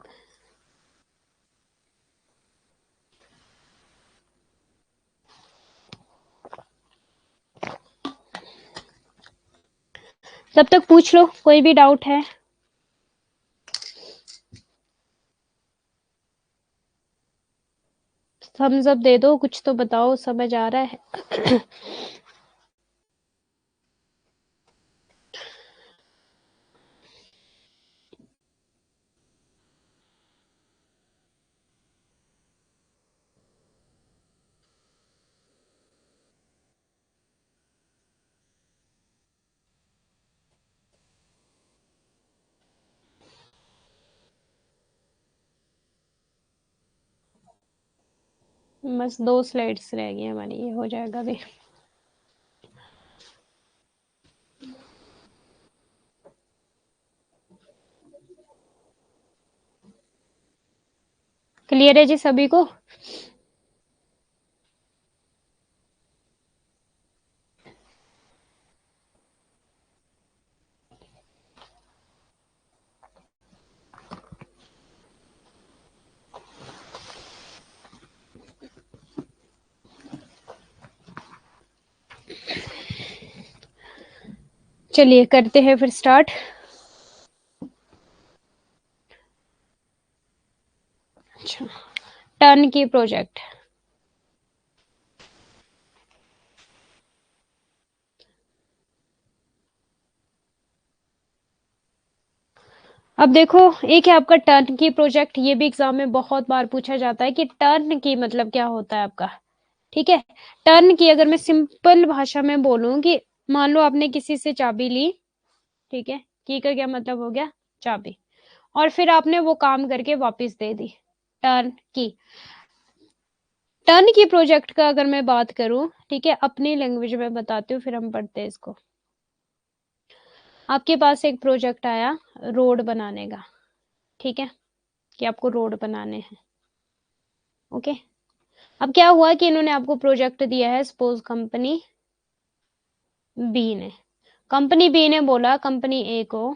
तब तक पूछ लो, कोई भी डाउट है। थम्स अप दे दो, कुछ तो बताओ, समझ आ रहा है? बस 2 स्लाइड्स रह गई हमारी, ये हो जाएगा अभी। क्लियर है जी सभी को? चलिए करते हैं फिर स्टार्ट। अच्छा, टर्न की प्रोजेक्ट। अब देखो, एक है आपका टर्न की प्रोजेक्ट, ये भी एग्जाम में बहुत बार पूछा जाता है कि टर्न की मतलब क्या होता है आपका। ठीक है, टर्न की अगर मैं सिंपल भाषा में बोलूं कि मान लो आपने किसी से चाबी ली, ठीक है, की का क्या मतलब हो गया, चाबी, और फिर आपने वो काम करके वापस दे दी, टर्न की। टर्न की प्रोजेक्ट का अगर मैं बात करूं, ठीक है, अपनी लैंग्वेज में बताती हूँ फिर हम पढ़ते हैं इसको। आपके पास एक प्रोजेक्ट आया रोड बनाने का, ठीक है, कि आपको रोड बनाने हैं। ओके, अब क्या हुआ कि इन्होंने आपको प्रोजेक्ट दिया है, सपोज कंपनी बी ने, कंपनी बी ने बोला कंपनी ए को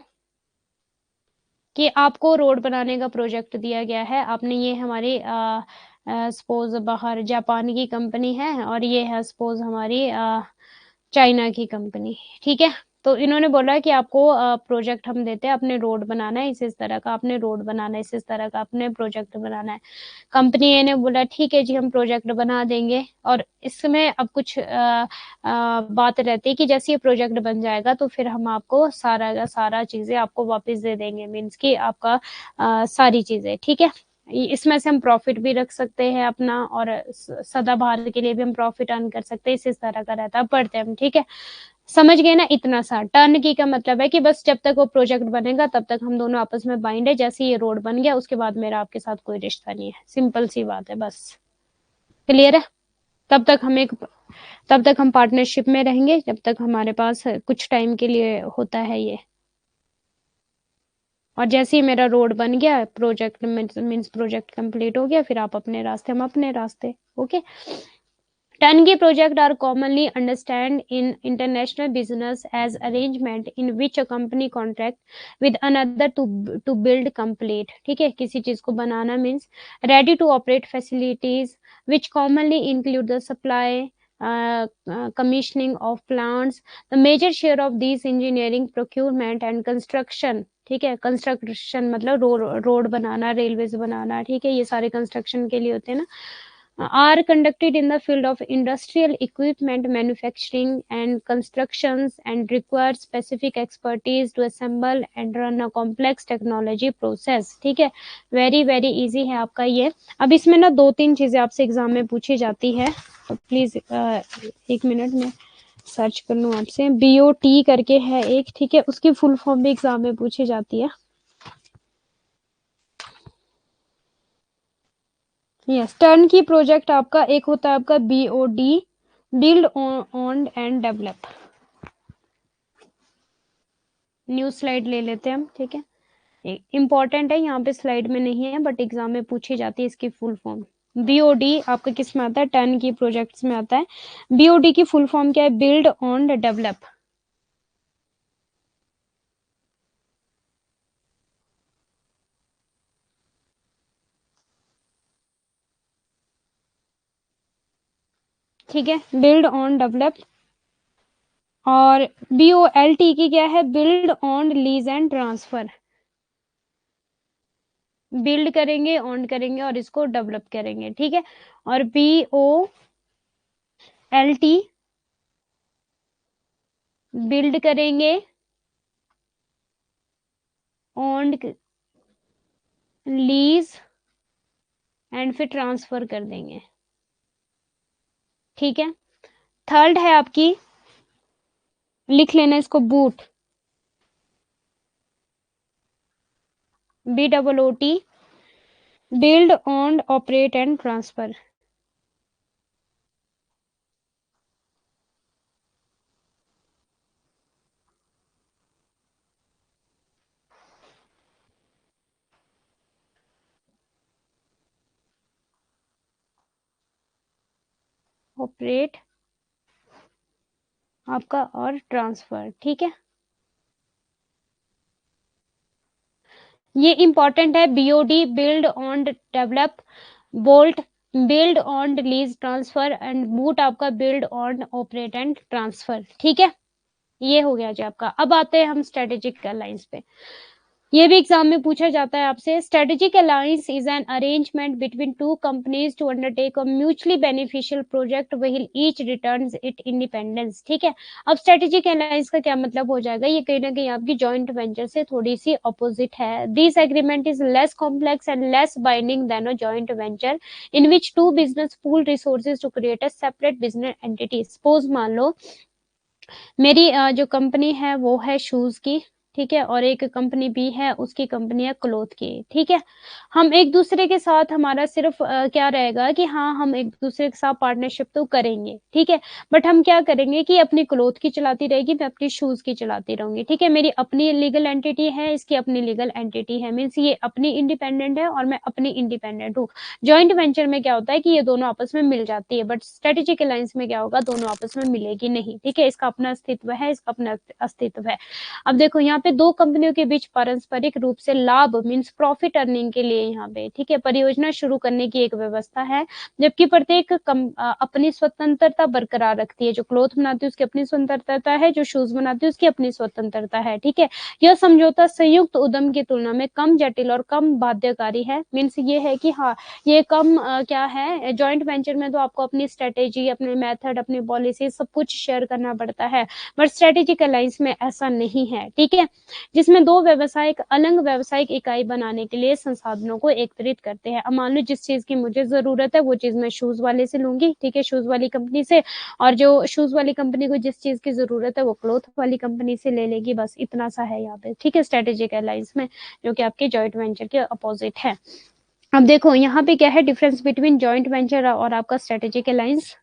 कि आपको रोड बनाने का प्रोजेक्ट दिया गया है, आपने, ये हमारी सपोज बाहर जापान की कंपनी है और ये है सपोज हमारी चाइना की कंपनी, ठीक है। तो इन्होंने बोला कि आपको प्रोजेक्ट हम देते हैं, अपने रोड बनाना है इस तरह का, अपने रोड बनाना है इस तरह का, अपने प्रोजेक्ट बनाना है। कंपनी ए ने बोला ठीक है जी हम प्रोजेक्ट बना देंगे, और इसमें अब कुछ बात रहती है कि जैसे ये प्रोजेक्ट बन जाएगा तो फिर हम आपको सारा का सारा चीजें आपको वापस दे देंगे, मीन्स कि आपका सारी चीजें, ठीक है। इसमें से हम प्रॉफिट भी रख सकते हैं अपना, और सदाबहार के लिए भी हम प्रॉफिट अर्न कर सकते हैं, इस तरह का रहता है, पढ़ते हैं हम, ठीक है। समझ गए ना? इतना सा टर्न की का मतलब है कि बस जब तक वो प्रोजेक्ट बनेगा तब तक हम दोनों आपस में बाइंड है, जैसे ये रोड बन गया उसके बाद मेरा आपके साथ कोई रिश्ता नहीं है, सिंपल सी बात है बस। क्लियर है? तब तक हम एक तब तक हम पार्टनरशिप में रहेंगे जब तक हमारे पास कुछ टाइम के लिए होता है ये, और जैसे ही मेरा रोड बन गया, प्रोजेक्ट मीन्स प्रोजेक्ट कंप्लीट हो गया, फिर आप अपने रास्ते हम अपने रास्ते। Okay, turnkey projects are commonly understood in international business as arrangement in which a company contract with another to build complete, ठीक है, किसी चीज को बनाना means ready to operate facilities which commonly include the supply, commissioning of plants. The major share of these engineering, procurement and construction, ठीक है, construction मतलब road बनाना, railways बनाना, ठीक है, ये सारे कंस्ट्रक्शन के लिए होते हैं ना, are conducted in the field of industrial equipment manufacturing and constructions and require specific expertise to assemble and run a complex technology process, ठीक है। वेरी वेरी इजी है आपका ये। अब इसमें ना 2-3 चीजें आपसे एग्जाम में पूछी जाती है, तो प्लीज 1 मिनट में सर्च कर लूँ आपसे। BOT करके है एक, ठीक है, उसकी फुल फॉर्म भी एग्जाम में पूछी जाती है। यस, टर्न की प्रोजेक्ट आपका एक होता है आपका BOD, build on and develop. New slide ले लेते हैं हम, ठीक है, इंपॉर्टेंट है, यहाँ पे स्लाइड में नहीं है बट एग्जाम में पूछी जाती है इसकी फुल फॉर्म। BOD आपका किस में आता है? टर्न की प्रोजेक्ट्स में आता है। BOD की फुल फॉर्म क्या है? Build on develop. ठीक है, बिल्ड ऑन डेवलप। और BOLT की क्या है? Build on lease and transfer. Build करेंगे, ऑन करेंगे और इसको डेवलप करेंगे, ठीक है। और BOLT बिल्ड करेंगे, ऑन, लीज एंड फिर ट्रांसफर कर देंगे, ठीक है। थर्ड है आपकी, लिख लेना इसको, BOOT, BOOT, build on operate and transfer. Operate आपका और ट्रांसफर, ठीक है। ये इंपॉर्टेंट है, BOD build on develop, BOLT build on lease transfer and BOOT आपका build on operate and transfer, ठीक है। ये हो गया जी आपका। अब आते हैं हम स्ट्रेटेजिक अलायंस पे। ये भी एग्जाम में पूछा जाता है आपसे। Strategic alliance is an arrangement between two companies to undertake a mutually beneficial project while each returns it independence, ठीक है। अब स्ट्रेटेजिक अलायंस का क्या मतलब हो जाएगा, ये कहीं ना कहीं आपकी जॉइंट वेंचर से थोड़ी सी अपोजिट है। This agreement is less complex and less binding than a joint venture in which two business pool resources to create a separate business entity. Suppose मान लो मेरी जो कंपनी है वो है शूज की, ठीक है, और एक कंपनी भी है, उसकी कंपनी है क्लोथ की, ठीक है। हम एक दूसरे के साथ हमारा सिर्फ क्या रहेगा कि हाँ हम एक दूसरे के साथ पार्टनरशिप तो करेंगे, ठीक है। बट हम क्या करेंगे कि अपनी क्लोथ की चलाती रहेगी, मैं अपनी शूज की चलाती रहूंगी, ठीक है। मेरी अपनी लीगल एंटिटी है, इसकी अपनी लीगल एंटिटी है, मीन्स ये अपनी इंडिपेंडेंट है और मैं अपनी इंडिपेंडेंट हूँ। जॉइंट वेंचर में क्या होता है कि ये दोनों आपस में मिल जाती है, बट स्ट्रेटेजिक अलायंस में क्या होगा, दोनों आपस में मिलेगी नहीं, ठीक है। इसका अपना अस्तित्व है, इसका अपना अस्तित्व है। अब देखो यहाँ पे दो कंपनियों के बीच पारस्परिक रूप से लाभ मीन्स प्रॉफिट अर्निंग के लिए यहाँ पे, ठीक है, परियोजना शुरू करने की एक व्यवस्था है, जबकि प्रत्येक अपनी स्वतंत्रता बरकरार रखती है। जो क्लोथ बनाती है उसकी अपनी स्वतंत्रता है, जो शूज बनाती है उसकी अपनी स्वतंत्रता है, ठीक है। यह समझौता संयुक्त उद्यम की तुलना में कम जटिल और कम बाध्यकारी है। मीन्स ये है कि हाँ ये कम क्या है, जॉइंट वेंचर में तो आपको अपनी स्ट्रेटेजी, अपने मेथड, अपनी पॉलिसी सब कुछ शेयर करना पड़ता है, बट स्ट्रेटेजिक अलायंस में ऐसा नहीं है, ठीक है। जिसमें दो व्यवसाय अलग व्यावसायिक इकाई बनाने के लिए संसाधनों को एकत्रित करते हैं। अब मान लो जिस चीज की मुझे जरूरत है वो चीज मैं शूज वाले से लूंगी, ठीक है, शूज वाली कंपनी से, और जो शूज वाली कंपनी को जिस चीज की जरूरत है वो क्लोथ वाली कंपनी से ले लेगी, बस इतना सा है यहाँ पे, ठीक है, स्ट्रेटेजिक अलायंस में, जो कि आपके जॉइंट वेंचर के अपोजिट है। अब देखो यहाँ पे क्या है डिफरेंस बिटवीन जॉइंट वेंचर और आपका स्ट्रेटेजिक अलायंस।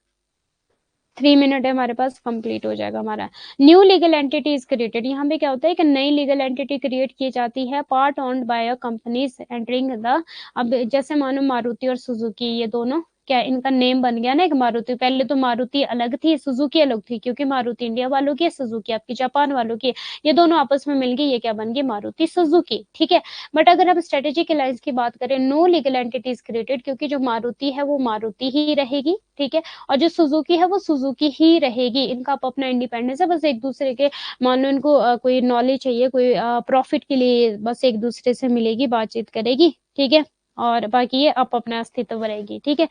3 मिनट है हमारे पास, कंप्लीट हो जाएगा हमारा। New legal entity is created. यहाँ पे क्या होता है कि नई लीगल एंटिटी क्रिएट की जाती है, part owned by a companies entering the. अब जैसे मानो मारुति और सुजुकी, ये दोनों क्या इनका नेम बन गया ना एक मारुति। पहले तो मारुति अलग थी, सुजुकी अलग थी, क्योंकि मारुति इंडिया वालों की है, सुजुकी आपकी जापान वालों की है। ये दोनों आपस में मिल गई, ये क्या बन गई, मारुति सुजुकी, ठीक है। बट अगर हम स्ट्रेटेजिक अलायंस की बात करें, नो लीगल एंटिटीज क्रिएटेड, क्योंकि जो मारुति है वो मारुति ही रहेगी, ठीक है, और जो सुजुकी है वो सुजुकी ही रहेगी। इनका अपना इंडिपेंडेंस है, बस एक दूसरे के मान लो इनको कोई नॉलेज चाहिए, कोई प्रॉफिट के लिए बस एक दूसरे से मिलेगी, बातचीत करेगी, ठीक है, और बाकी ये अपना अस्तित्व रहेगी, ठीक है।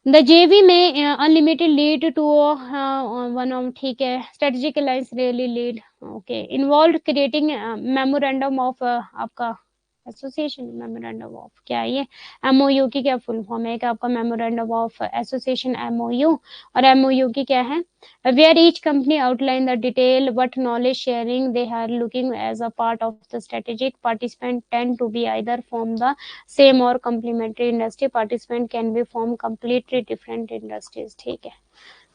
द जेवी में unlimited lead to one of, ठीक है, strategic alliance really lead, okay, involve creating memorandum of आपका एसोसिएशन, मेमोरेंडम ऑफ क्या है ये, एमओयू की क्या फुल फॉर्म है, क्या आपका मेमोरेंडम ऑफ एसोसिएशन एमओयू, और एमओयू की क्या है, where each company outline the detail what knowledge sharing they are looking as a part of the strategic participant tend to be either from the same और complementary industry participant can be from completely different industries, ठीक है।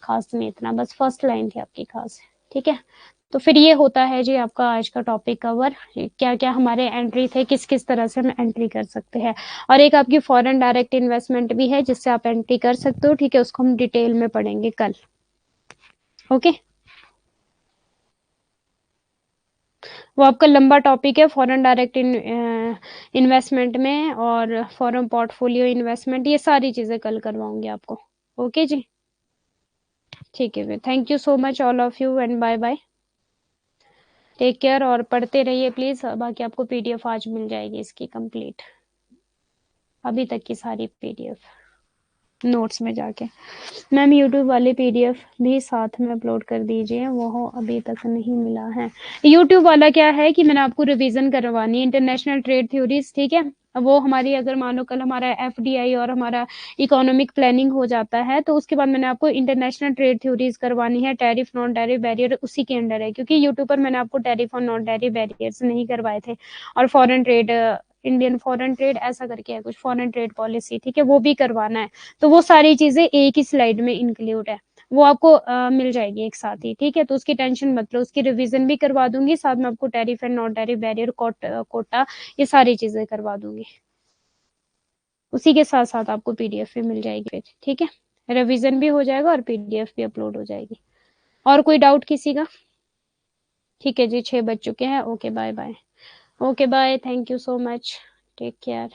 खास में इतना, बस first line थी आपकी खास, ठीक है। तो फिर ये होता है जी आपका आज का टॉपिक कवर, क्या क्या हमारे एंट्री थे, किस किस तरह से हम एंट्री कर सकते हैं, और एक आपकी फॉरेन डायरेक्ट इन्वेस्टमेंट भी है जिससे आप एंट्री कर सकते हो, ठीक है, उसको हम डिटेल में पढ़ेंगे कल, ओके। वो आपका लंबा टॉपिक है, फॉरेन डायरेक्ट इन्वेस्टमेंट में और फॉरेन पोर्टफोलियो इन्वेस्टमेंट, ये सारी चीजें कल करवाऊंगी आपको, ओके जी, ठीक है फिर, thank you so much all of you and bye bye, take care, और पढ़ते रहिए प्लीज। बाकी आपको पीडीएफ आज मिल जाएगी इसकी कंप्लीट, अभी तक की सारी पीडीएफ नोट्स में जाके। मैम यूट्यूब वाले पीडीएफ भी साथ में अपलोड कर दीजिए, वो अभी तक नहीं मिला है। यूट्यूब वाला क्या है कि मैंने आपको रिवीजन करवानी है, इंटरनेशनल ट्रेड थ्योरीज, ठीक है। वो हमारी अगर मानो कल हमारा एफडीआई और हमारा इकोनॉमिक प्लानिंग हो जाता है, तो उसके बाद मैंने आपको इंटरनेशनल ट्रेड थ्योरीज करवानी है, टैरिफ नॉन टैरिफ बैरियर उसी के अंडर है, क्योंकि यूट्यूब पर मैंने आपको टैरिफ और नॉन टैरिफ बैरियर्स नहीं करवाए थे, और foreign trade, Indian foreign trade ऐसा करके है कुछ, फॉरेन ट्रेड पॉलिसी, ठीक है, वो भी करवाना है। तो वो सारी चीजें एक ही स्लाइड में इंक्लूड है, वो आपको मिल जाएगी एक साथ ही, ठीक है। तो उसकी टेंशन मत लो, उसकी रिवीजन भी करवा दूंगी, साथ में आपको tariff and non tariff barrier quota, ये सारी चीजें करवा दूंगी, उसी के साथ साथ आपको पीडीएफ भी मिल जाएगी, ठीक है। रिवीजन भी हो जाएगा और पीडीएफ भी अपलोड हो जाएगी। और कोई डाउट किसी का? ठीक है जी, 6 बज चुके हैं। Okay bye bye. Okay bye, thank you so much, take care.